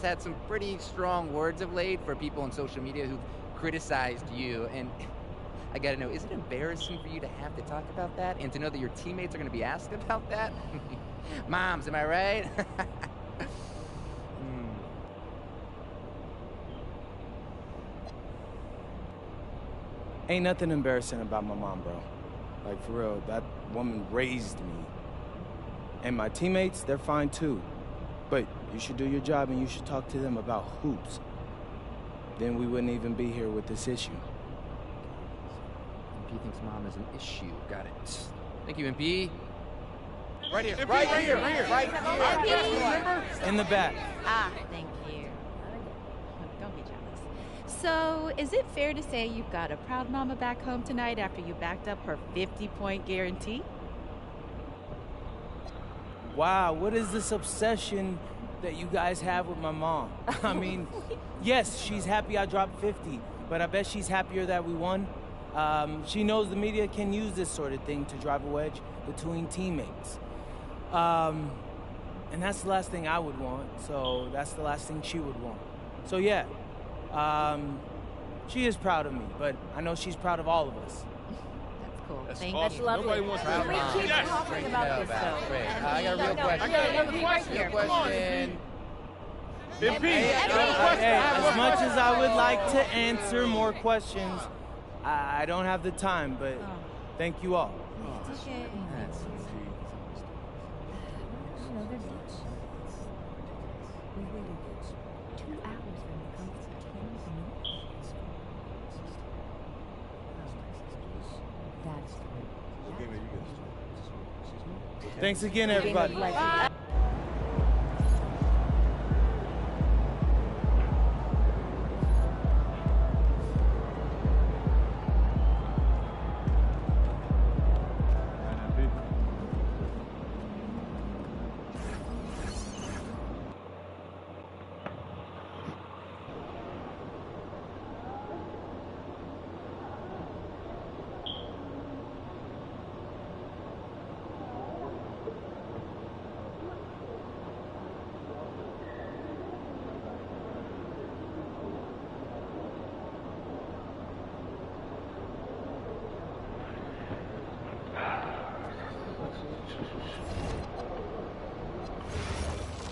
had some pretty strong words of late for people on social media who've criticized you. And I got to know, is it embarrassing for you to have to talk about that and to know that your teammates are going to be asked about that? Moms, am I right? Ain't nothing embarrassing about my mom, bro. Like, for real, that woman raised me. And my teammates, they're fine too. But you should do your job and you should talk to them about hoops. Then we wouldn't even be here with this issue. MP thinks mom is an issue. Got it. Thank you, MP. Right here. In the back. Ah, thank you. Don't be jealous. So, is it fair to say you've got a proud mama back home tonight after you backed up her 50-point guarantee? Wow, what is this obsession that you guys have with my mom? I mean, yes, she's happy I dropped 50, but I bet she's happier that we won. She knows the media can use this sort of thing to drive a wedge between teammates. And that's the last thing I would want, so that's the last thing she would want. So yeah, she is proud of me, but I know she's proud of all of us. That's cool. That's lovely. Nobody wants Proud we mom. keep talking about this, though. Great. I got a real question. I got another question. Real question. Hey, as much as I would like to answer more questions, I don't have the time, but thank you all. Okay. Thanks again, everybody.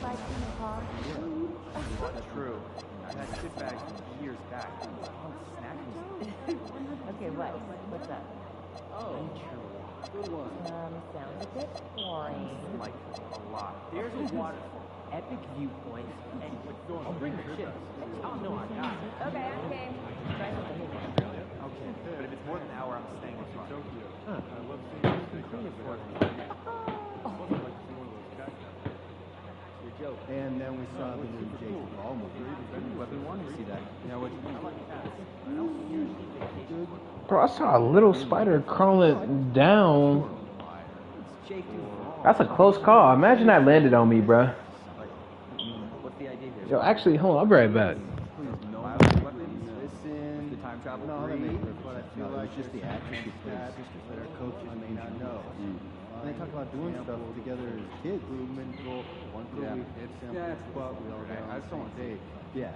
That's true. I had kid bags from years back. Oh, snacking. Okay, what's up? Oh, good one. Sounds a bit boring. I like it a lot. There's a waterfall, epic viewpoints, and I'll bring the chips. Oh no, I got it. Okay. Try something new. Okay, but if it's more than an hour, I'm staying in Tokyo. Huh. I love seeing you clean it for me. And then we saw the new Jason Ball movie. But we wanted to see that. You know what? Bro, I saw a little spider crawling down. That's a close call. Imagine that landed on me, bro. What's the idea here? Yo, actually, hold on, I'll be right back. Listen, time travel. No, that makes perfect sense. I feel like it's just the actors who play sisters that our coaches may not know. And they talk about doing stuff together as kids. One per week, but we all get on the same page. Yeah.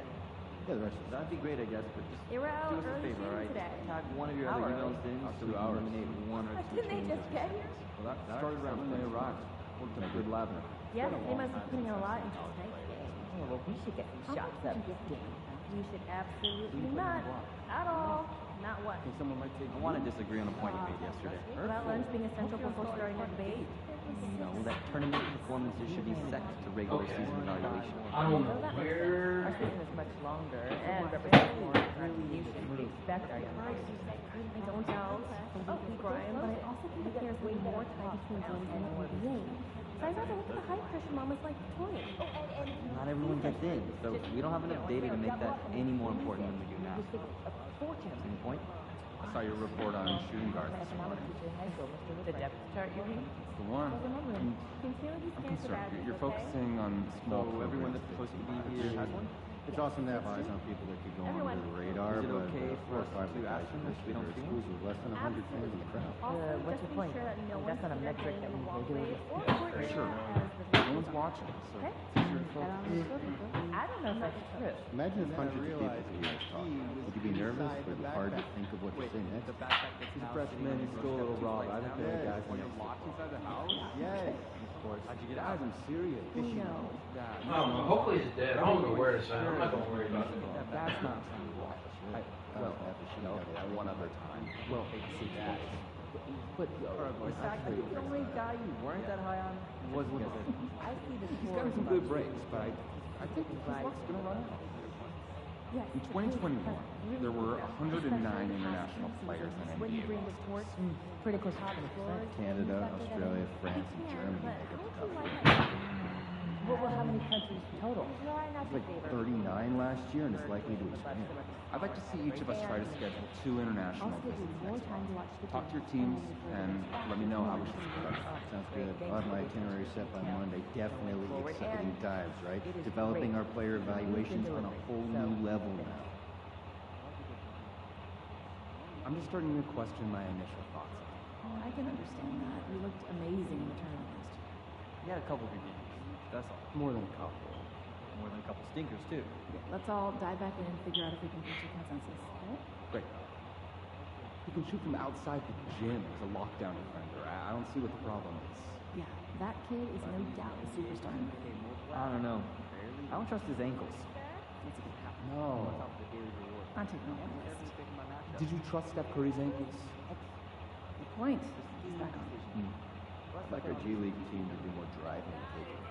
Yeah, the rest of that'd be great, I guess, but just they were out do us a early favor, all right? today. Tag one of your other emails in so we can eliminate one or two Didn't they changes. just get here? Well, that started around when they arrived. Worked in a good lab. Yeah, they must be putting a lot into tonight's game. Oh, well, we should get some shots up this game. We should absolutely not. At all. Not what? Someone might take. I want to disagree on a point you made yesterday. About lunch being essential before starting a debate. No, that tournament performances should be set to regular season evaluation. I don't know where. Our season is much longer and represents more contribution. We expect our young players. I don't know the weekly grind, but I also think that there's way more time between games than the NBA. So I'd rather look at the high pressure moments like toys. Not everyone gets in, so we don't have enough data to make that any more important than we do now. Any point? I saw your report on shooting guards. The depth chart you mean? The one. I'm concerned. You're focusing on small. So everyone that's supposed to be here has one? It's awesome to have eyes on people that could go under the radar, is it but okay for us five to guys ask in them this if we don't see schools with less than 100 fans in the crowd. What's your point? That's not a metric that we regulate. Sure. No one's watching, so it's your focus. I don't know if that's true. Imagine if hundreds of people could hear us talk. Would you be nervous? Would it be hard to think of what to say next? He's a freshman. He's still a little raw. I think there are guys when you're locked inside the house. Yes. Of course. How'd you get out? I'm serious. No. I don't know. Hopefully it's dead. I don't know where it's at. I'm not gonna worry about it. That's not something to watch. One other time. Well, see that. But exactly, the only guy you weren't that high on was Wilson. I see the He's gotten some good breaks, but I think his luck's going to run out. Yes. In 2021, there were 109 international players in When you NBA. bring the sports pretty close to Canada, Australia, France, and Germany make up the top 10. Well, how many countries total? It's like 39 last year, and it's likely to expand. I'd like to see each of us try to schedule 2 international visits next month. Talk to your teams and let me know how we should start. Sounds good. I'll have my itinerary set by Monday. Definitely exciting times, right? Developing our player evaluations on a whole new level now. I'm just starting to question my initial thoughts. Oh, I can understand that. You looked amazing in the tournament last year. You had a couple good games. That's all. More than a couple. More than a couple stinkers, too. Let's all dive back in and figure out if we can reach a consensus. Okay? Great. You can shoot from outside the gym as a lockdown defender. I don't see what the problem is. Yeah, that kid is no doubt a superstar. I don't know. I don't trust his ankles. No. I'm taking off the list. Did you trust Steph Curry's ankles? Good point. He's back on. I'd like our G League team to do more driving and taking.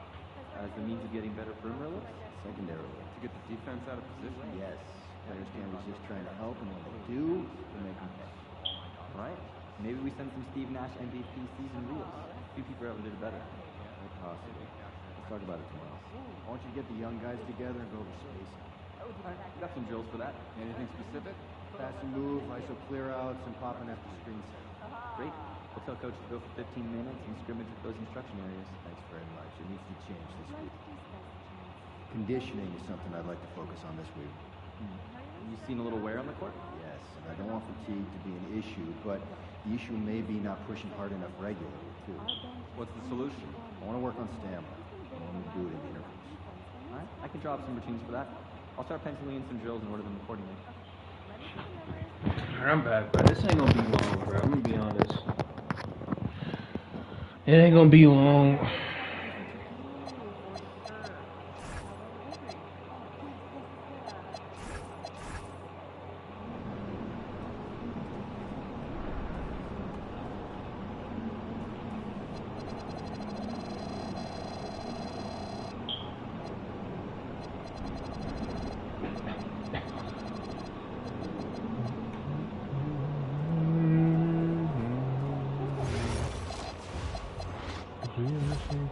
As the means of getting better perimeter looks? Secondarily. To get the defense out of position? Yes. Players can't resist trying to help, and when they do, they make them pay. All right. Maybe we send some Steve Nash MVP season reels. A few people ever did it better. Quite possibly. Let's talk about it tomorrow. I want you to get the young guys together and go over spacing. All right. We got some drills for that. Anything specific? Pass and move, ISO clear outs, and popping after screen set. Great. We'll tell Coach to go for 15 minutes and scrimmage with those instruction areas. Thanks very much. It needs to change this week. Conditioning is something I'd like to focus on this week. You seen a little wear on the court? Yes, and I don't want fatigue to be an issue, but the issue may be not pushing hard enough regularly, too. What's the solution? I want to work on stamina. I want to do it in intervals. All right. I can draw up some routines for that. I'll start penciling in some drills and order them accordingly. Alright, I'm back, bro. This ain't gonna be long, bro. I'm gonna be honest. It ain't gonna be long.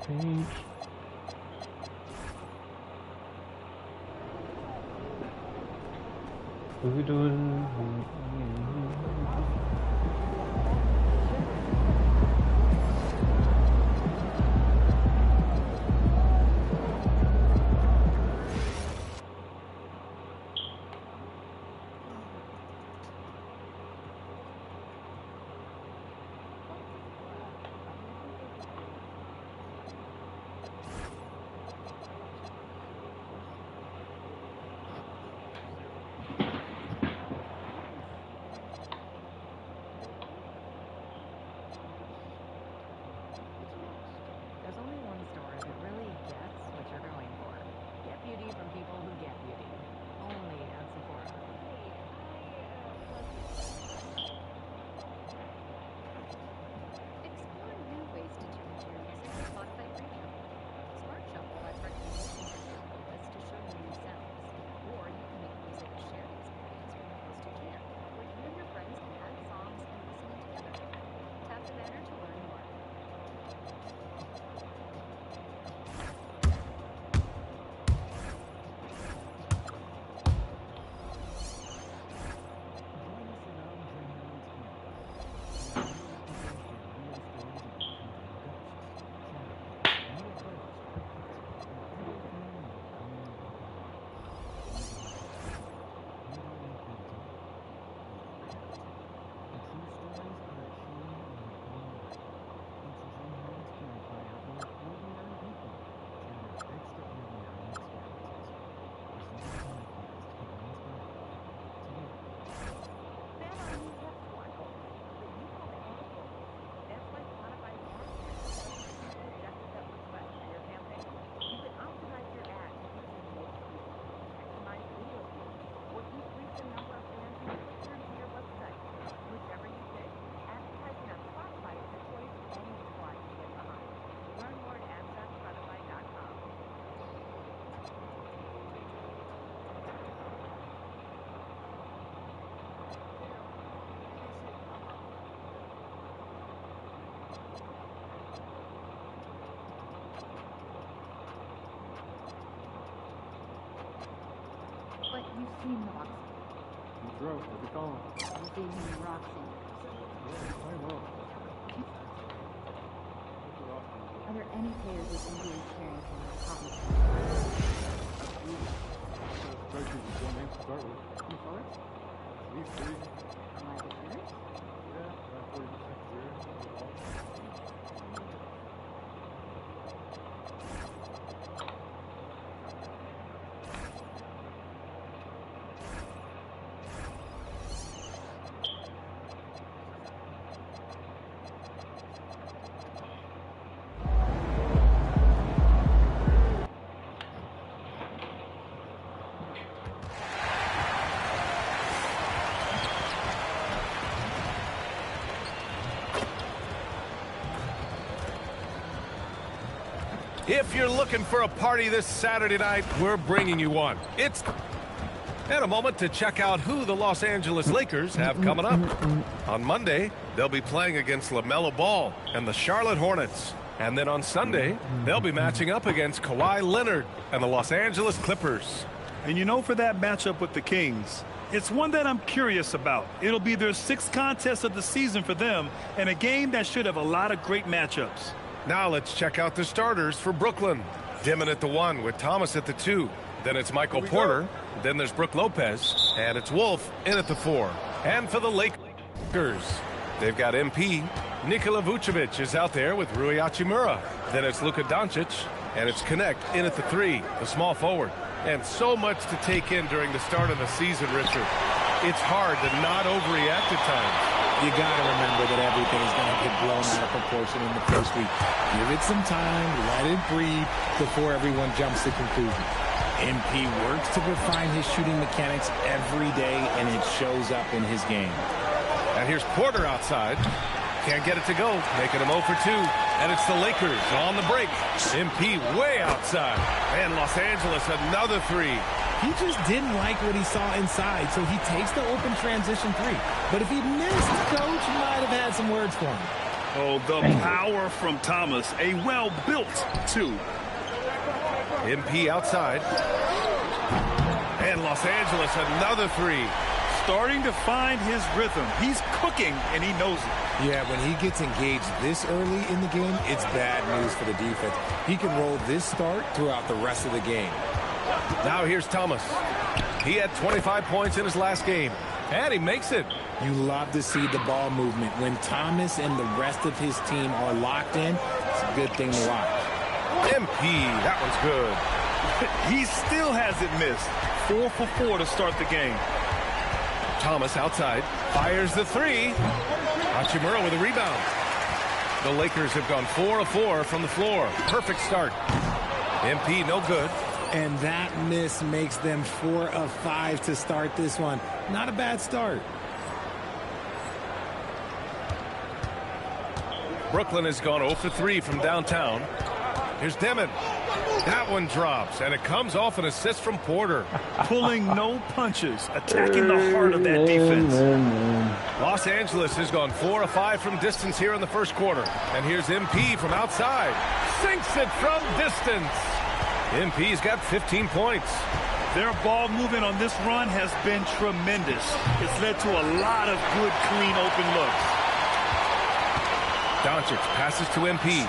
paint. What are we doing? But you've seen Roxy. He's broke. What's it called? You gave me Roxy. Yeah, quite well. Are there any players with NBA experience in our hobby? Especially with one name to start with. You forward? At least 3. My defenders? Yeah, about 40% career. If you're looking for a party this Saturday night, we're bringing you one. It's and a moment to check out who the Los Angeles Lakers have coming up. On Monday, they'll be playing against LaMelo Ball and the Charlotte Hornets. And then on Sunday, they'll be matching up against Kawhi Leonard and the Los Angeles Clippers. And you know, for that matchup with the Kings, it's one that I'm curious about. It'll be their 6th contest of the season for them, and a game that should have a lot of great matchups. Now let's check out the starters for Brooklyn. Dimon at the 1 with Thomas at the 2. Then it's Michael Porter. Then there's Brook Lopez. And it's Wolf in at the 4. And for the Lakers, they've got MP. Nikola Vucevic is out there with Rui Hachimura. Then it's Luka Doncic. And it's Connect in at the 3, the small forward. And so much to take in during the start of the season, Richard. It's hard to not overreact at times. You got to remember that everything's going to get blown out of proportion in the first week. Give it some time, let it breathe before everyone jumps to conclusions. MP works to refine his shooting mechanics every day, and it shows up in his game. And here's Porter outside. Can't get it to go, making him 0 for 2. And it's the Lakers on the break. MP way outside. And Los Angeles another 3. He just didn't like what he saw inside, so he takes the open transition 3. But if he missed, Coach might have had some words for him. Oh, the power from Thomas. A well-built 2. MP outside. And Los Angeles, another 3. Starting to find his rhythm. He's cooking, and he knows it. Yeah, when he gets engaged this early in the game, it's bad news for the defense. He can roll this start throughout the rest of the game. Now here's Thomas. He had 25 points in his last game, and he makes it. You love to see the ball movement. When Thomas and the rest of his team are locked in, it's a good thing to watch. MP, that one's good. He still hasn't missed. 4 for 4 to start the game. Thomas outside, fires the 3. Hachimura with a rebound. The Lakers have gone 4 of 4 from the floor. Perfect start. MP no good. And that miss makes them 4 of 5 to start this one. Not a bad start. Brooklyn has gone 0 for 3 from downtown. Here's Demon. That one drops, and it comes off an assist from Porter. Pulling no punches, attacking the heart of that defense. Los Angeles has gone 4 of 5 from distance here in the first quarter. And here's MP from outside. Sinks it from distance. MP's got 15 points. Their ball movement on this run has been tremendous. It's led to a lot of good, clean, open looks. Doncic passes to MP.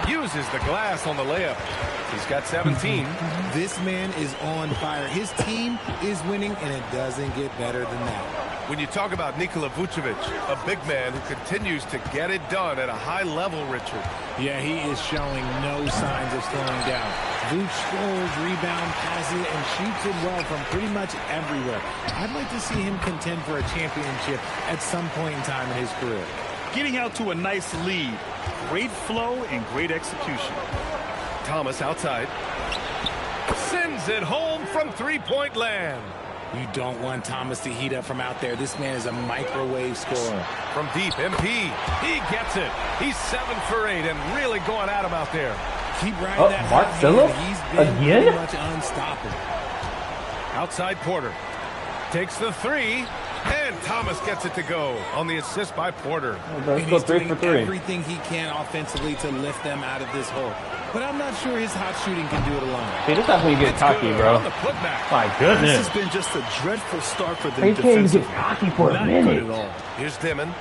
Uses the glass on the layup. He's got 17. This man is on fire. His team is winning, and it doesn't get better than that. When you talk about Nikola Vucevic, a big man who continues to get it done at a high level, Richard. Yeah, he is showing no signs of slowing down. Vuce scores, rebound, passes, and shoots it well from pretty much everywhere. I'd like to see him contend for a championship at some point in time in his career. Getting out to a nice lead. Great flow and great execution. Thomas outside. Sends it home from three-point land. You don't want Thomas to heat up from out there. This man is a microwave scorer. From deep, MP. He gets it. He's 7 for 8 and really going at him out there. Keep riding that Mark hot Phillips? hand. He's been Again? pretty much unstoppable. Outside Porter. Takes the 3. And Thomas gets it to go on the assist by Porter. Let's go 3 for 3. Everything he can offensively to lift them out of this hole. But I'm not sure his hot shooting can do it alone. See, this is how you get cocky, bro. My goodness. This has been just a dreadful start for them They can't even defensively. get cocky for a Not minute. good at all. Here's Dimon.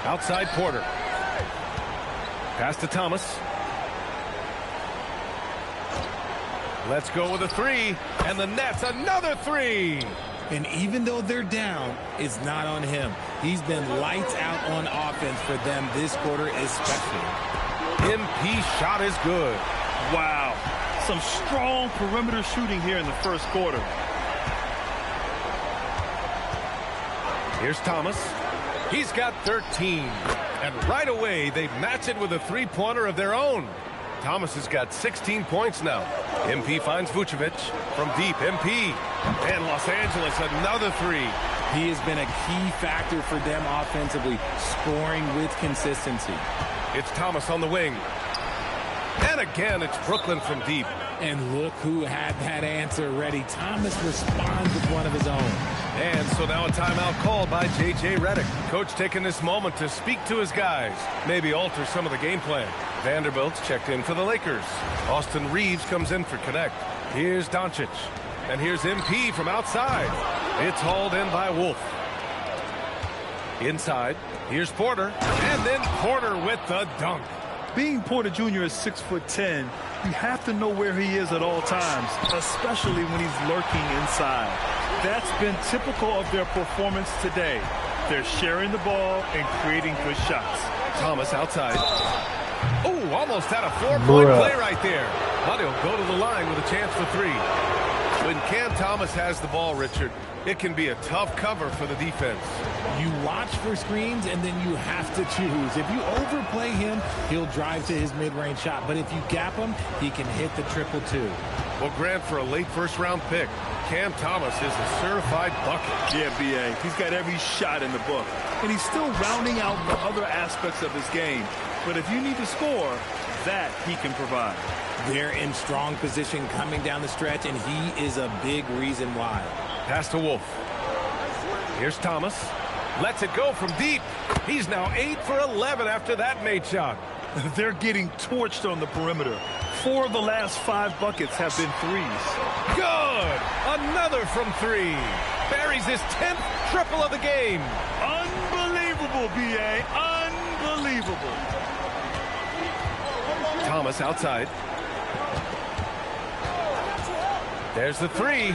Outside Porter. Pass to Thomas. Let's go with a 3. And the Nets, another 3. And even though they're down, it's not on him. He's been lights out on offense for them this quarter especially. MP shot is good. Wow. Some strong perimeter shooting here in the first quarter. Here's Thomas. He's got 13. And right away, they match it with a three-pointer of their own. Thomas has got 16 points now. MP finds Vucevic from deep. MP. And Los Angeles, another 3. He has been a key factor for them offensively, scoring with consistency. It's Thomas on the wing. And again, it's Brooklyn from deep. And look who had that answer ready. Thomas responds with one of his own. And so now a timeout called by J.J. Redick. Coach taking this moment to speak to his guys. Maybe alter some of the game plan. Vanderbilt's checked in for the Lakers. Austin Reeves comes in for Connect. Here's Doncic. And here's MP from outside. It's hauled in by Wolf. Inside, here's Porter. And then Porter with the dunk. Being Porter Jr. is 6'10", you have to know where he is at all times, especially when he's lurking inside. That's been typical of their performance today. They're sharing the ball and creating good shots. Thomas outside. Oh, almost had a 4-point play right there. But he'll go to the line with a chance for 3. When Cam Thomas has the ball, Richard, it can be a tough cover for the defense. You watch for screens, and then you have to choose. If you overplay him, he'll drive to his mid-range shot. But if you gap him, he can hit the 2-2. Well, Grant, for a late first-round pick, Cam Thomas is a certified bucket. Yeah, B.A. He's got every shot in the book. And he's still rounding out the other aspects of his game. But if you need to score, that he can provide. They're in strong position coming down the stretch, and he is a big reason why. Pass to Wolf. Here's Thomas. Lets it go from deep. He's now 8 for 11 after that made shot. They're getting torched on the perimeter. 4 of the last 5 buckets have been threes. Good! Another from 3. Buries his 10th triple of the game. Unbelievable, B.A. Unbelievable. Thomas outside. There's the 3.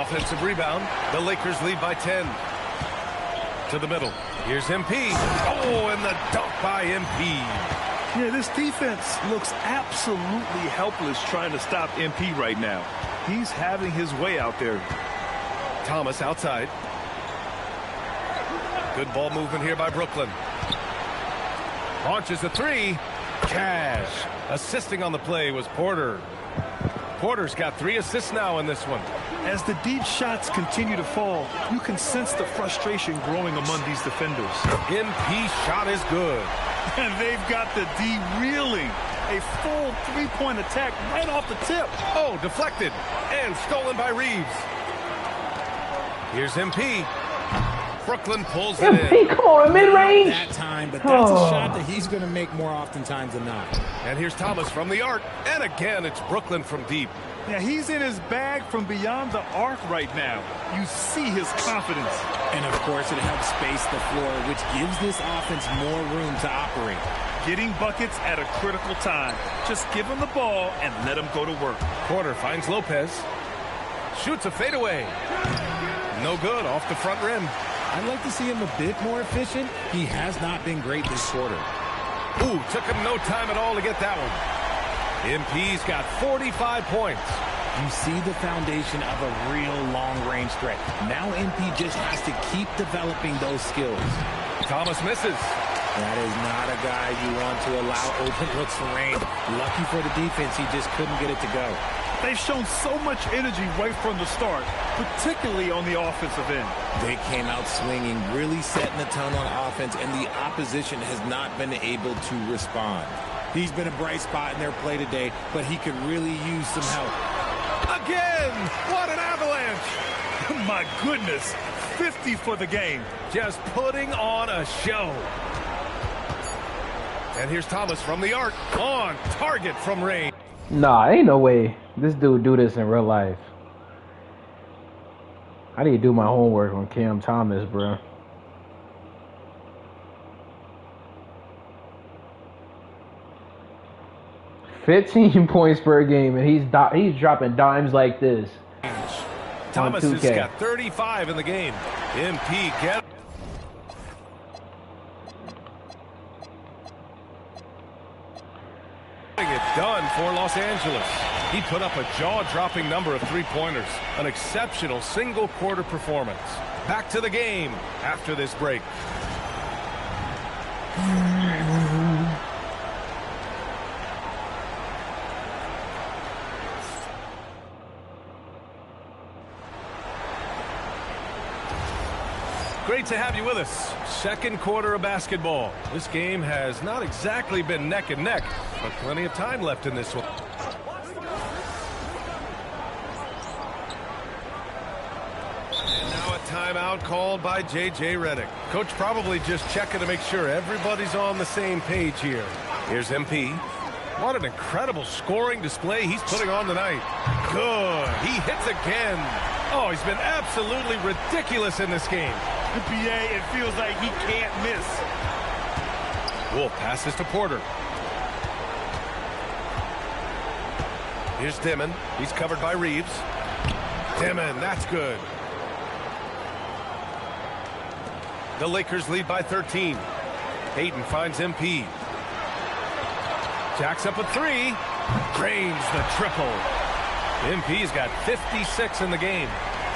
Offensive rebound. The Lakers lead by 10. To the middle. Here's MP. Oh, and the dunk by MP. Yeah, this defense looks absolutely helpless trying to stop MP right now. He's having his way out there. Thomas outside. Good ball movement here by Brooklyn. Launches a 3. Cash. Assisting on the play was Porter. Porter's got 3 assists now in this one. As the deep shots continue to fall, you can sense the frustration growing among these defenders. MP shot is good. And they've got the D reeling. A full 3-point attack right off the tip. Oh, deflected and stolen by Reeves. Here's MP. Brooklyn pulls it in. Come on, mid-range. That time, but that's a shot that he's going to make more oftentimes than not. And here's Thomas from the arc. And again, it's Brooklyn from deep. Yeah, he's in his bag from beyond the arc right now. You see his confidence. And, of course, it helps space the floor, which gives this offense more room to operate. Getting buckets at a critical time. Just give him the ball and let him go to work. Porter finds Lopez. Shoots a fadeaway. No good, off the front rim. I'd like to see him a bit more efficient. He has not been great this quarter. Ooh, took him no time at all to get that one. MP's got 45 points. You see the foundation of a real long-range threat. Now MP just has to keep developing those skills. Thomas misses. That is not a guy you want to allow open looks from range. Lucky for the defense, he just couldn't get it to go. They've shown so much energy right from the start, particularly on the offensive end. They came out swinging, really setting the tone on offense, and the opposition has not been able to respond. He's been a bright spot in their play today, but he could really use some help. Again! What an avalanche! My goodness, 50 for the game. Just putting on a show. And here's Thomas from the arc, on target from range. Nah, ain't no way this dude do this in real life. I need to do my homework on Cam Thomas, bro. $15 points per game, and he's dropping dimes like this. Thomas has got 35 in the game. MP get it done for Los Angeles. He put up a jaw-dropping number of 3-pointers. An exceptional single-quarter performance. Back to the game after this break. Great to have you with us. Second quarter of basketball. This game has not exactly been neck and neck, but plenty of time left in this one. And now a timeout called by J.J. Redick. Coach probably just checking to make sure everybody's on the same page here. Here's MP. What an incredible scoring display he's putting on tonight. Good. He hits again. Oh, he's been absolutely ridiculous in this game. The PA, it feels like he can't miss. Wolf passes to Porter. Here's Dimon. He's covered by Reeves. Dimon, that's good. The Lakers lead by 13. Hayden finds MP. Jacks up a 3. Drains the triple. MP's got 56 in the game.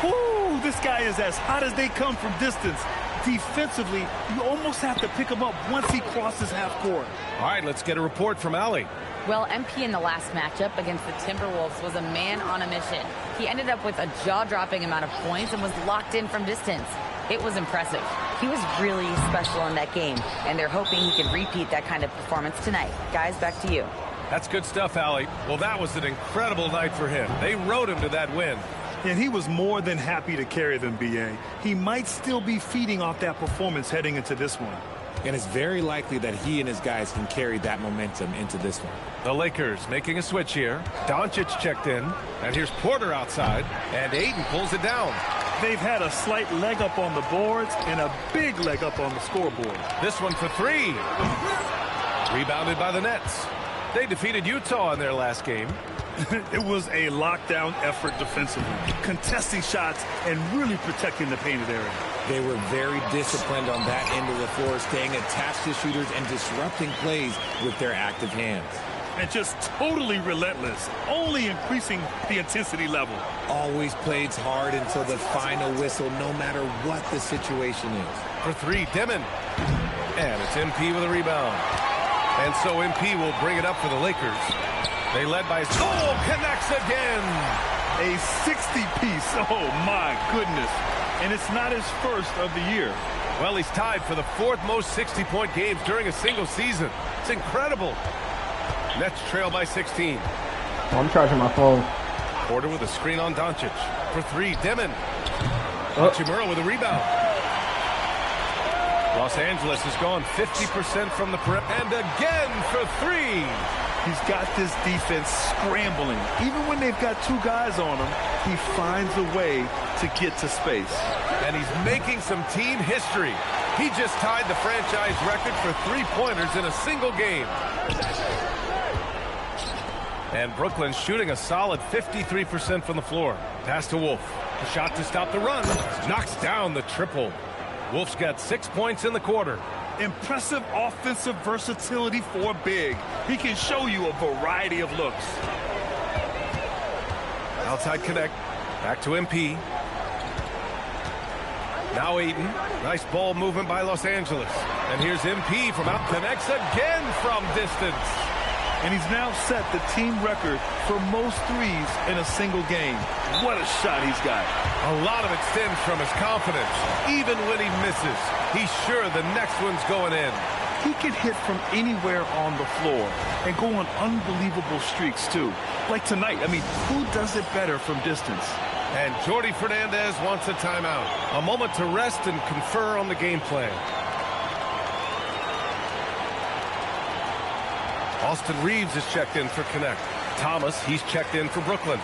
Woo, this guy is as hot as they come from distance. Defensively, you almost have to pick him up once he crosses half court. All right, let's get a report from Allie. Well, MP in the last matchup against the Timberwolves was a man on a mission. He ended up with a jaw-dropping amount of points and was locked in from distance. It was impressive. He was really special in that game, and they're hoping he can repeat that kind of performance tonight. Guys, back to you. That's good stuff, Allie. Well, that was an incredible night for him. They rode him to that win. And he was more than happy to carry them, B.A. He might still be feeding off that performance heading into this one. And it's very likely that he and his guys can carry that momentum into this one. The Lakers making a switch here. Doncic checked in. And here's Porter outside. And Ayton pulls it down. They've had a slight leg up on the boards and a big leg up on the scoreboard. This one for three. Rebounded by the Nets. They defeated Utah in their last game. It was a lockdown effort defensively, contesting shots and really protecting the painted area. They were very disciplined on that end of the floor, staying attached to shooters and disrupting plays with their active hands. And just totally relentless, only increasing the intensity level. Always plays hard until the final whistle, no matter what the situation is. For three, Demon. And it's MP with a rebound. And so MP will bring it up for the Lakers. They led by... Oh, connects again! A 60-piece, oh my goodness. And it's not his first of the year. Well, he's tied for the fourth most 60-point games during a single season. It's incredible. Nets trail by 16. Oh, I'm charging my phone. Porter with a screen on Doncic. For three, Demon. Hachimura with a rebound. Los Angeles has gone 50% from the perimeter. And again for three. He's got this defense scrambling. Even when they've got two guys on him, he finds a way to get to space. And he's making some team history. He just tied the franchise record for three-pointers in a single game. And Brooklyn shooting a solid 53% from the floor. Pass to Wolf. A shot to stop the run. Knocks down the triple. Wolf's got 6 points in the quarter. Impressive offensive versatility for big. He can show you a variety of looks. Outside connect. Back to MP. Now Ayton. Nice ball movement by Los Angeles. And here's MP from out. Connects again from distance. And he's now set the team record for most threes in a single game. What a shot he's got. A lot of it stems from his confidence. Even when he misses, he's sure the next one's going in. He can hit from anywhere on the floor and go on unbelievable streaks, too. Like tonight. I mean, who does it better from distance? And Jordi Fernandez wants a timeout. A moment to rest and confer on the game plan. Austin Reeves is checked in for Connect. Thomas, he's checked in for Brooklyn.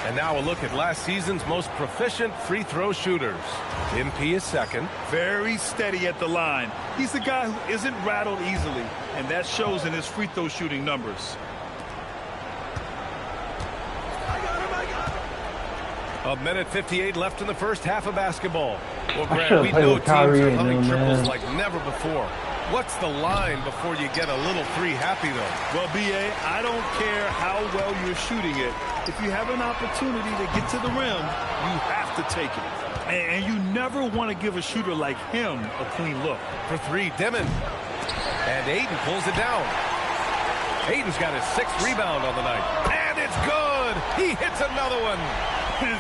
And now a look at last season's most proficient free throw shooters. MP is second. Very steady at the line. He's the guy who isn't rattled easily, and that shows in his free throw shooting numbers. A minute 58 left in the first half of basketball. Well, Grant, we know teams are humming triples like never before. What's the line before you get a little three happy, though? Well, B.A., I don't care how well you're shooting it. If you have an opportunity to get to the rim, you have to take it. And you never want to give a shooter like him a clean look. For three, Demon. And Ayton pulls it down. Ayton's got his sixth rebound on the night. And it's good! He hits another one!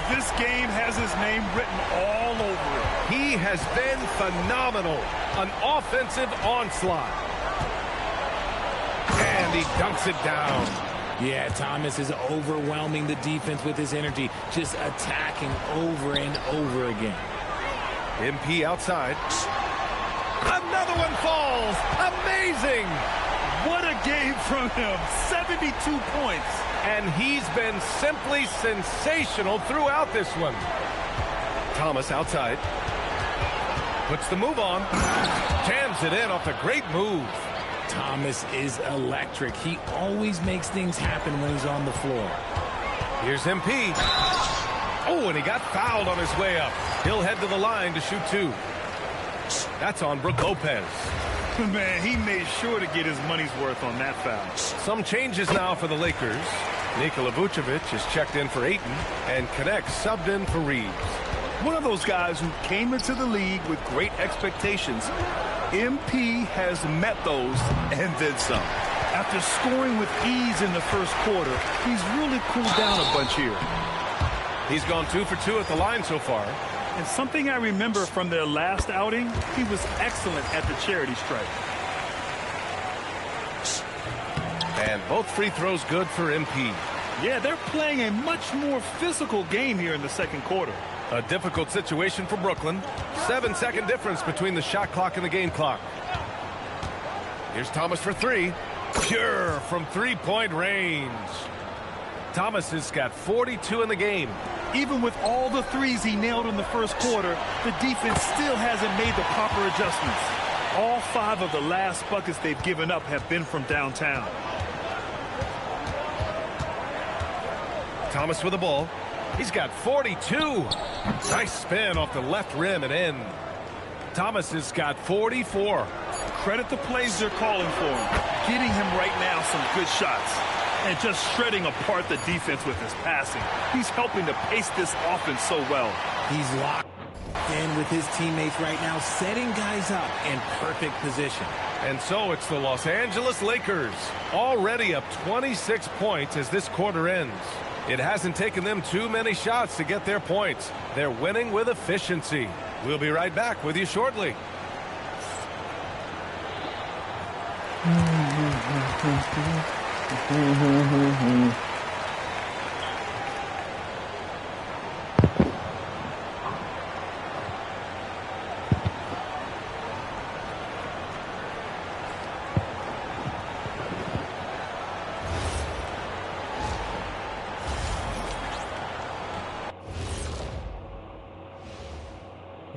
This game has his name written all over it. He has been phenomenal. An offensive onslaught. And he dunks it down. Yeah, Thomas is overwhelming the defense with his energy, just attacking over and over again. MP outside. Another one falls. Amazing. What a game from him. 72 points. And he's been simply sensational throughout this one. Thomas outside. Puts the move on. Jams it in off the great move. Thomas is electric. He always makes things happen when he's on the floor. Here's MP. Oh, and he got fouled on his way up. He'll head to the line to shoot two. That's on Brook Lopez. Man, he made sure to get his money's worth on that foul. Some changes now for the Lakers. Nikola Vucevic is checked in for Ayton, and Connect subbed in for Reeves. One of those guys who came into the league with great expectations. MP has met those and then some. After scoring with ease in the first quarter, he's really cooled down a bunch here. He's gone 2 for 2 at the line so far. And something I remember from their last outing, he was excellent at the charity stripe. And both free throws good for MP. Yeah, they're playing a much more physical game here in the second quarter. A difficult situation for Brooklyn. 7-second difference between the shot clock and the game clock. Here's Thomas for three. Pure from three-point range. Thomas has got 42 in the game. Even with all the threes he nailed in the first quarter, the defense still hasn't made the proper adjustments. All 5 of the last buckets they've given up have been from downtown. Thomas with the ball. He's got 42. Nice spin off the left rim and in. Thomas has got 44. Credit the plays they're calling for him. Getting him right now some good shots. And just shredding apart the defense with his passing. He's helping to pace this offense so well. He's locked in with his teammates right now, setting guys up in perfect position. And so it's the Los Angeles Lakers, already up 26 points as this quarter ends. It hasn't taken them too many shots to get their points. They're winning with efficiency. We'll be right back with you shortly.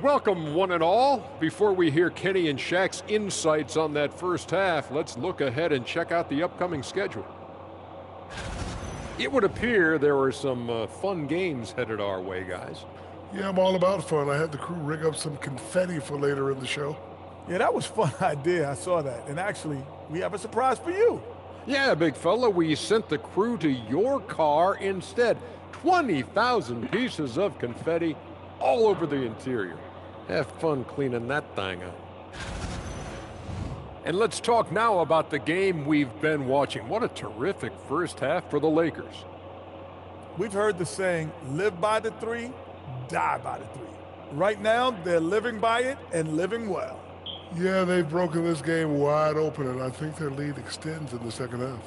Welcome, one and all. Before we hear Kenny and Shaq's insights on that first half, let's look ahead and check out the upcoming schedule. It would appear there are some fun games headed our way, guys. Yeah, I'm all about fun. I had the crew rig up some confetti for later in the show. Yeah, that was a fun idea. I saw that. And actually, we have a surprise for you. Yeah, big fella, we sent the crew to your car instead. 20,000 pieces of confetti all over the interior. Have fun cleaning that thing up. And let's talk now about the game we've been watching. What a terrific first half for the Lakers. We've heard the saying, live by the 3, die by the 3. Right now, they're living by it and living well. Yeah, they've broken this game wide open, and I think their lead extends in the second half.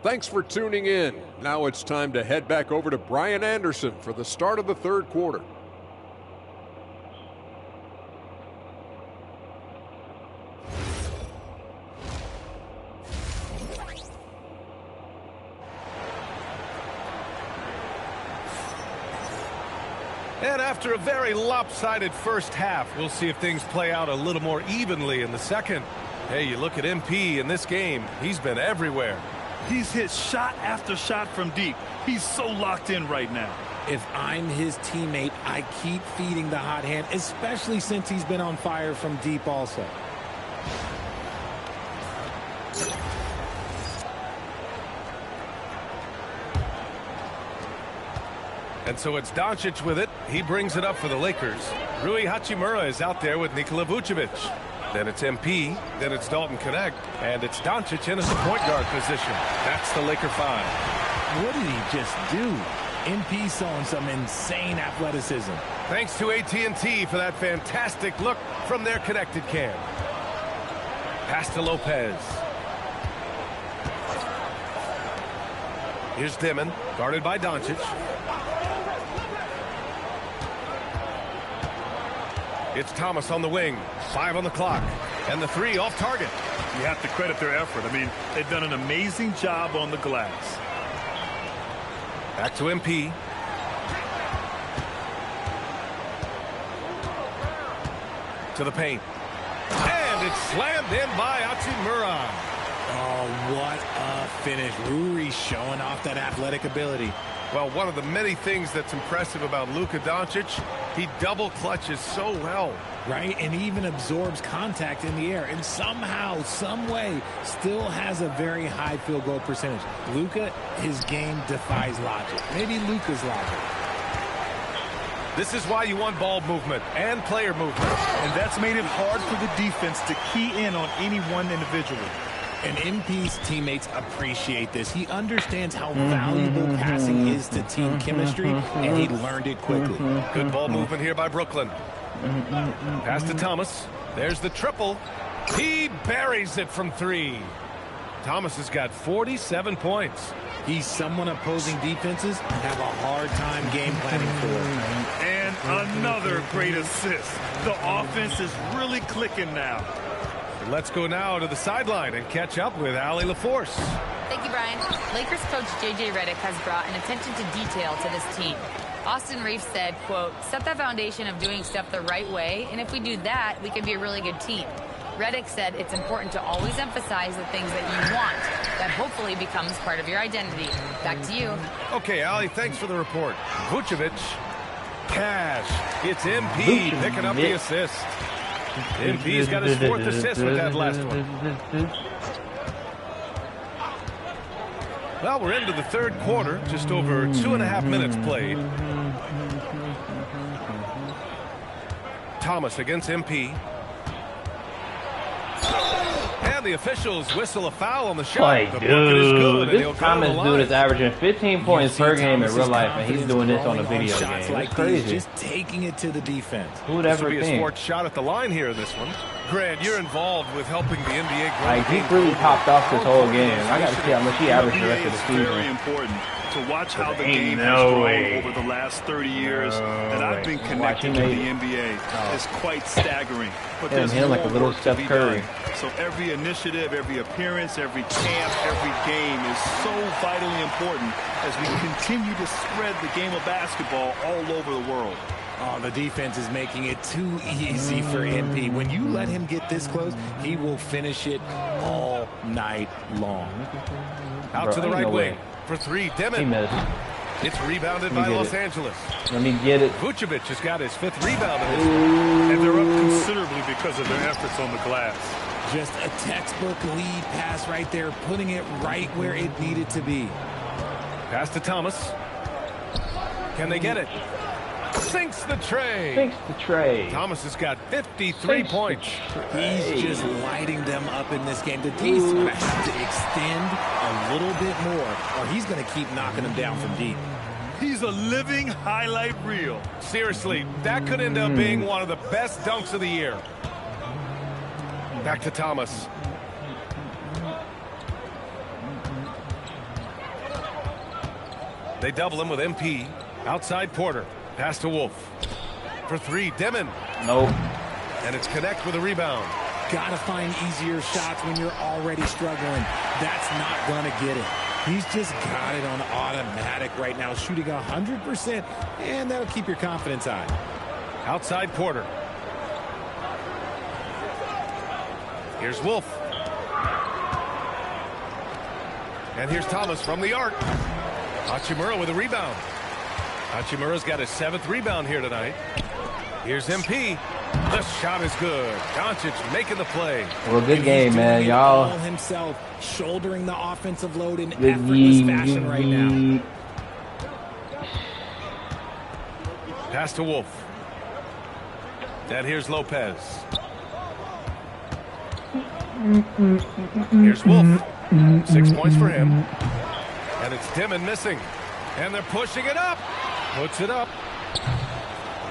Thanks for tuning in. Now it's time to head back over to Brian Anderson for the start of the third quarter. And after a very lopsided first half, we'll see if things play out a little more evenly in the second. Hey, you look at MP in this game, he's been everywhere. He's hit shot after shot from deep. He's so locked in right now. If I'm his teammate, I keep feeding the hot hand, especially since he's been on fire from deep also. And so it's Doncic with it. He brings it up for the Lakers. Rui Hachimura is out there with Nikola Vucevic. Then it's MP, then it's Dalton Connect, and it's Doncic in as a point guard position. That's the Laker 5. What did he just do? MP showing some insane athleticism. Thanks to AT&T for that fantastic look from their connected cam. Pass to Lopez. Here's Dimon, guarded by Doncic. It's Thomas on the wing, 5 on the clock, and the 3 off target. You have to credit their effort. I mean, they've done an amazing job on the glass. Back to MP. To the paint. And it's slammed in by Hachimura. Oh, what a finish. Rui showing off that athletic ability. Well, one of the many things that's impressive about Luka Doncic, he double clutches so well. Right, and he even absorbs contact in the air, and somehow, some way, still has a very high field goal percentage. Luka, his game defies logic. Maybe Luka's logic. This is why you want ball movement and player movement. And that's made it hard for the defense to key in on any one individual. And MP's teammates appreciate this. He understands how valuable passing is to team chemistry, and he learned it quickly. Good ball movement here by Brooklyn. Pass to Thomas. There's the triple. He buries it from 3. Thomas has got 47 points. He's someone opposing defenses have a hard time game planning for. And another great assist. The offense is really clicking now. Let's go now to the sideline and catch up with Allie LaForce. Thank you, Brian. Lakers coach J.J. Redick has brought an attention to detail to this team. Austin Reeves said, quote, set the foundation of doing stuff the right way, and if we do that, we can be a really good team. Redick said it's important to always emphasize the things that you want. That hopefully becomes part of your identity. Back to you. Okay, Allie, thanks for the report. Vucevic, cash. It's MP picking up the assist. MP's got his 4th assist with that last one. Well, we're into the 3rd quarter, just over 2.5 minutes played. Thomas against MP. And the officials whistle a foul on the shot. Like, the bucket is good, this Thomas dude is averaging 15 points per game in real life, and he's doing this on a video game. It's crazy. Just taking it to the defense. Who would This ever will be a think? sports shot at the line here in this one. Grant, you're involved with helping the NBA grow. Like, he really popped off this whole game. I got to see how much he averaged the rest of the It's very season. important to watch how the Ain't game no has grown way. over the last 30 years that I've been Watch connected him to the make NBA. It's quite staggering. But Yeah, there's him like a more little work to Steph be Curry. done. So every initiative, every appearance, every camp, every game is so vitally important as we continue to spread the game of basketball all over the world. Oh, the defense is making it too easy for MP. When you let him get this close, he will finish it all night long. Out to the right wing for 3. Demon. He missed. It's rebounded by Los Angeles. Let me get it. Vucevic has got his 5th rebound in this. And they're up considerably because of their efforts on the glass. Just a textbook lead pass right there, putting it right where it needed to be. Pass to Thomas. Can they get it? Sinks the tray. Sinks the tray. Thomas has got 53 points. He's just lighting them up in this game. The D's going to have to extend a little bit more, or he's going to keep knocking them down from deep. He's a living highlight reel. Seriously, that could end up being one of the best dunks of the year. Back to Thomas. They double him with MP. Outside Porter. Pass to Wolf. For 3, Demon. Nope. And it's Connect with a rebound. Gotta find easier shots when you're already struggling. That's not gonna get it. He's just got it on automatic right now, shooting 100%, and that'll keep your confidence high. Outside Porter. Here's Wolf. And here's Thomas from the arc. Hachimura with a rebound. Hachimura's got his 7th rebound here tonight. Here's MP. The shot is good. Doncic making the play. Well, good game, man. Y'all. Himself shouldering the offensive load in effortless fashion right now. Pass to Wolf. And here's Lopez. Here's Wolf. 6 points for him. And it's Dimon missing. And they're pushing it up. Puts it up.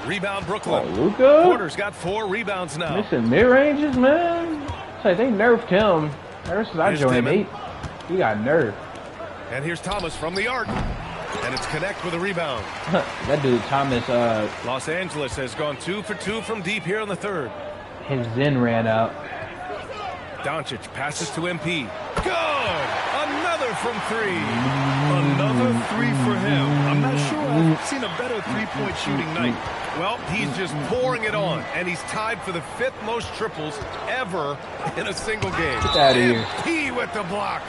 Rebound Brooklyn. Oh, Luka? Porter's got 4 rebounds now. Missing mid-ranges, man. It's like they nerfed him. Ever since I joined 8, he got nerfed. And here's Thomas from the arc. And it's Connect with a rebound. That dude, Thomas, Los Angeles has gone 2 for 2 from deep here in the 3rd. his zen ran out. Doncic passes to MP. Good! Another from 3. Another 3 for him. I'm not sure I've seen a better three-point shooting night. Well, he's just pouring it on, and he's tied for the 5th most triples ever in a single game. Get out of here. MP with the block.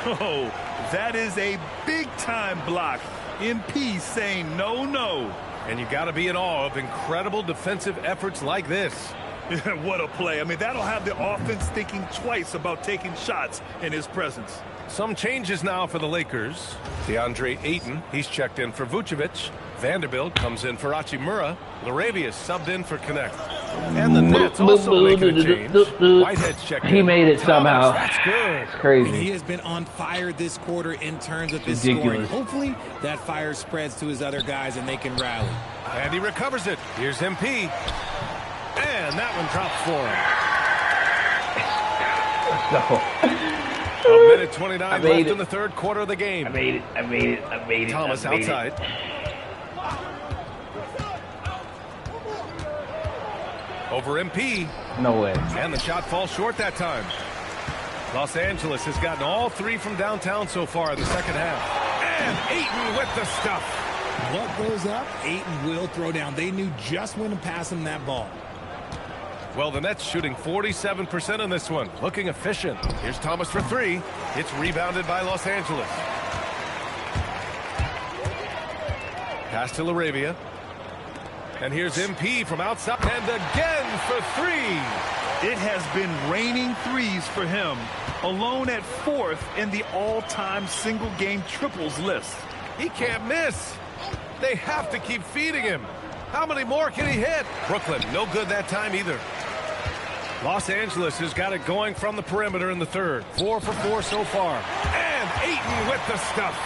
Oh, that is a big-time block. MP saying no, no. And you got to be in awe of incredible defensive efforts like this. What a play. I mean, that'll have the offense thinking twice about taking shots in his presence. Some changes now for the Lakers. DeAndre Ayton, he's checked in for Vucevic. Vanderbilt comes in for Hachimura. Larabius subbed in for Connect. And the Nets also making a change. Whitehead's checked in. He made it somehow. That's good. It's crazy. And he has been on fire this quarter in terms of his Ridiculous. scoring. Hopefully that fire spreads to his other guys and they can rally. And he recovers it. Here's MP. And that one drops for him. A minute 29 left in the third quarter of the game. I made it. Thomas outside. Over MP. No way. And the shot falls short that time. Los Angeles has gotten all three from downtown so far in the second half. And Ayton with the stuff. What goes up, Ayton will throw down. They knew just when to pass him that ball. Well, the Nets shooting 47% on this one. Looking efficient. Here's Thomas for three. It's rebounded by Los Angeles. Pass to Laravia. And here's MP from outside. And again for three. It has been raining threes for him. Alone at fourth in the all-time single-game triples list. He can't miss. They have to keep feeding him. How many more can he hit? Brooklyn, no good that time either. Los Angeles has got it going from the perimeter in the third. 4 for 4 so far. And Ayton with the stuff.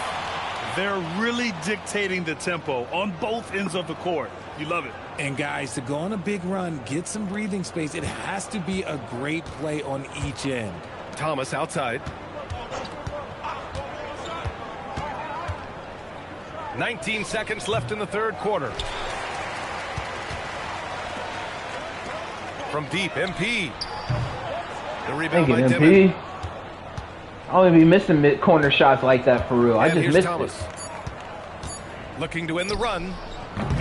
They're really dictating the tempo on both ends of the court. You love it. And guys, to go on a big run, get some breathing space, it has to be a great play on each end. Thomas outside. 19 seconds left in the third quarter. From deep, MP. The rebound by MP. I don't even be missing mid-corner shots like that for real. I just missed Thomas. Looking to win the run.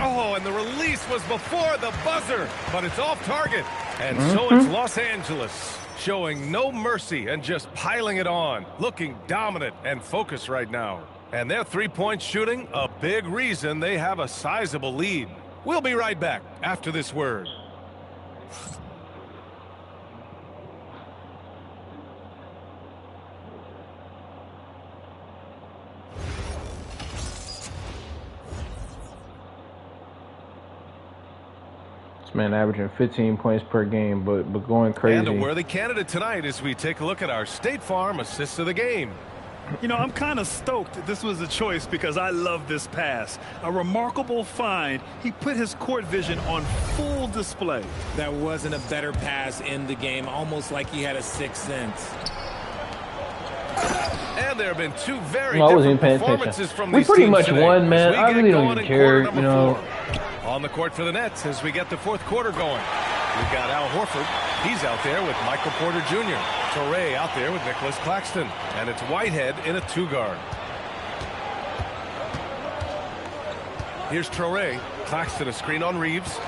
Oh, and the release was before the buzzer, but it's off target. And so it's Los Angeles showing no mercy and just piling it on. Looking dominant and focused right now. And their three-point shooting, a big reason they have a sizable lead. We'll be right back after this word. This man averaging 15 points per game, but going crazy. And a worthy candidate tonight as we take a look at our State Farm assist of the game. You know, I'm kind of stoked this was a choice because I love this pass. A remarkable find. He put his court vision on full display. That wasn't a better pass in the game, almost like he had a sixth sense. And there have been two very different performances from these teams. We pretty much today. won, man. I really don't even care, you know. On the court for the Nets as we get the fourth quarter going. We've got Al Horford. He's out there with Michael Porter Jr. Torrey out there with Nicholas Claxton. And it's Whitehead in a two-guard. Here's Torrey. Claxton a screen on Reeves.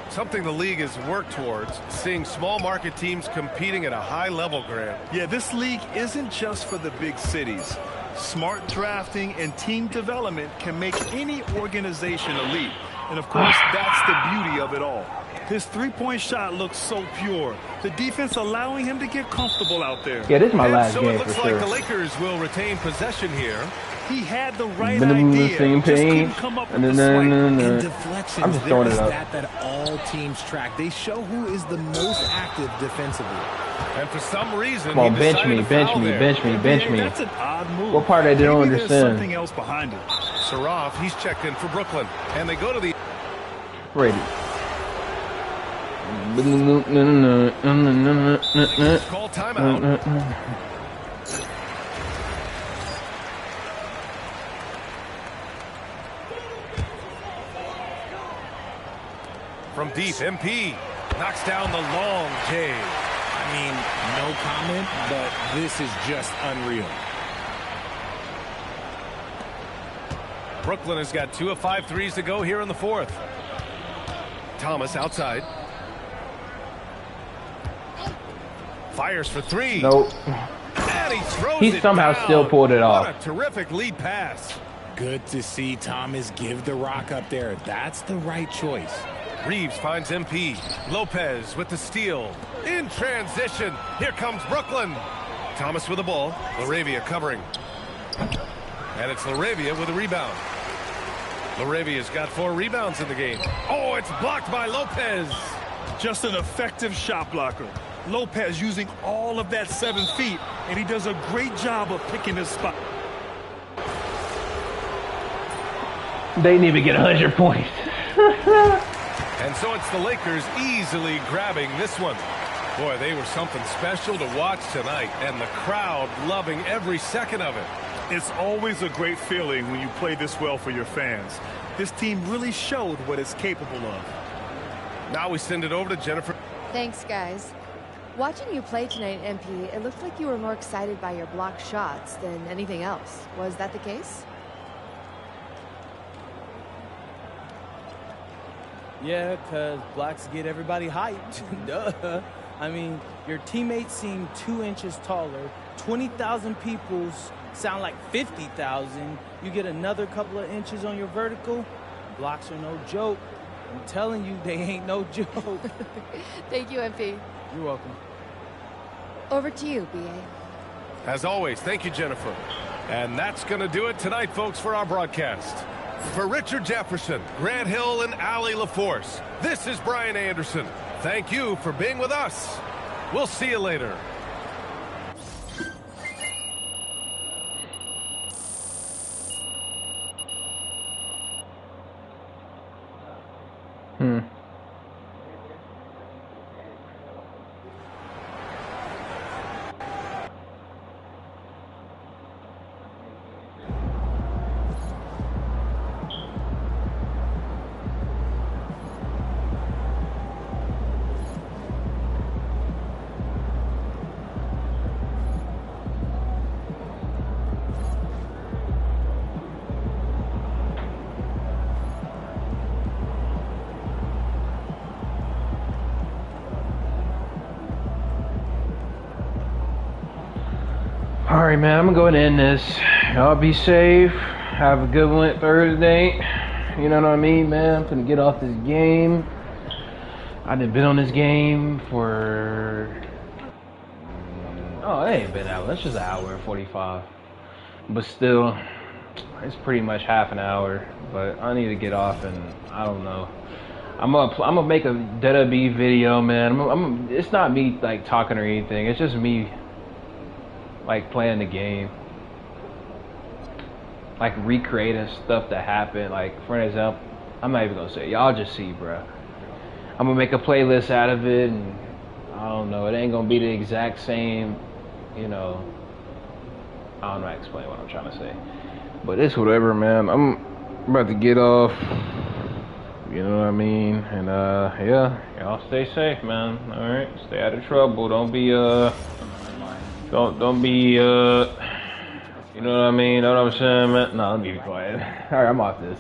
Something the league has worked towards, seeing small market teams competing at a high level, Grant. Yeah, this league isn't just for the big cities. Smart drafting and team development can make any organization elite. And of course, that's the beauty of it all. His three-point shot looks so pure. The defense allowing him to get comfortable out there. Yeah, this is my last game for sure. So it looks like the Lakers will retain possession here. He had the right idea. Just couldn't come up with the swipe. And deflections, I'm just throwing it up. That all teams track. They show who is the most active defensively. And for some reason, come on, bench me. That's an odd move. What part I don't understand? There's something else behind it. Saraf, he's checked in for Brooklyn. And they go to the... Brady. Call timeout. From deep, MP knocks down the long J. I mean, no comment, but this is just unreal. Brooklyn has got 2 of 5 threes to go here in the fourth. Thomas outside. Fires for three. Nope. And he throws he somehow down. Still pulled it off. What a terrific lead pass. Good to see Thomas give the rock up there. That's the right choice. Reeves finds MP. Lopez with the steal. In transition. Here comes Brooklyn. Thomas with the ball. Laravia covering. And it's Laravia with a rebound. Laravia's got 4 rebounds in the game. Oh, it's blocked by Lopez. Just an effective shot blocker. Lopez using all of that 7 feet, and he does a great job of picking his spot. They didn't even get 100 points. And so it's the Lakers easily grabbing this one. Boy, they were something special to watch tonight, and the crowd loving every second of it. It's always a great feeling when you play this well for your fans. This team really showed what it's capable of. Now we send it over to Jennifer. Thanks, guys. Watching you play tonight, MP, it looked like you were more excited by your block shots than anything else. Was that the case? Yeah, because blocks get everybody hyped. Duh. I mean, your teammates seem 2 inches taller. 20,000 people sound like 50,000. You get another couple of inches on your vertical. Blocks are no joke. I'm telling you, they ain't no joke. Thank you, MP. You're welcome. Over to you, BA. As always, thank you, Jennifer. And that's going to do it tonight, folks, for our broadcast. For Richard Jefferson, Grant Hill, and Allie LaForce, this is Brian Anderson. Thank you for being with us. We'll see you later. Alright, man, I'm gonna go ahead and end this. Y'all be safe. Have a good one Thursday. You know what I mean, man? I'm gonna get off this game. I done been on this game for... Oh, it ain't been out. That's just an hour and 45. But still, it's pretty much half an hour. But I need to get off and I don't know. I'm gonna make a WWE video, man. It's not me like talking or anything. It's just me like playing the game, like recreating stuff that happened. Like for an example, I'm not even gonna say it. Y'all just see, bro. I'm gonna make a playlist out of it, and I don't know, it ain't gonna be the exact same, you know. I don't know how to explain what I'm trying to say, but it's whatever, man. I'm about to get off, you know what I mean? And yeah, y'all stay safe, man. All right, stay out of trouble. Don't be Don't be, you know what I mean? Know what I'm saying, man? No, let me be quiet. All right, I'm off this.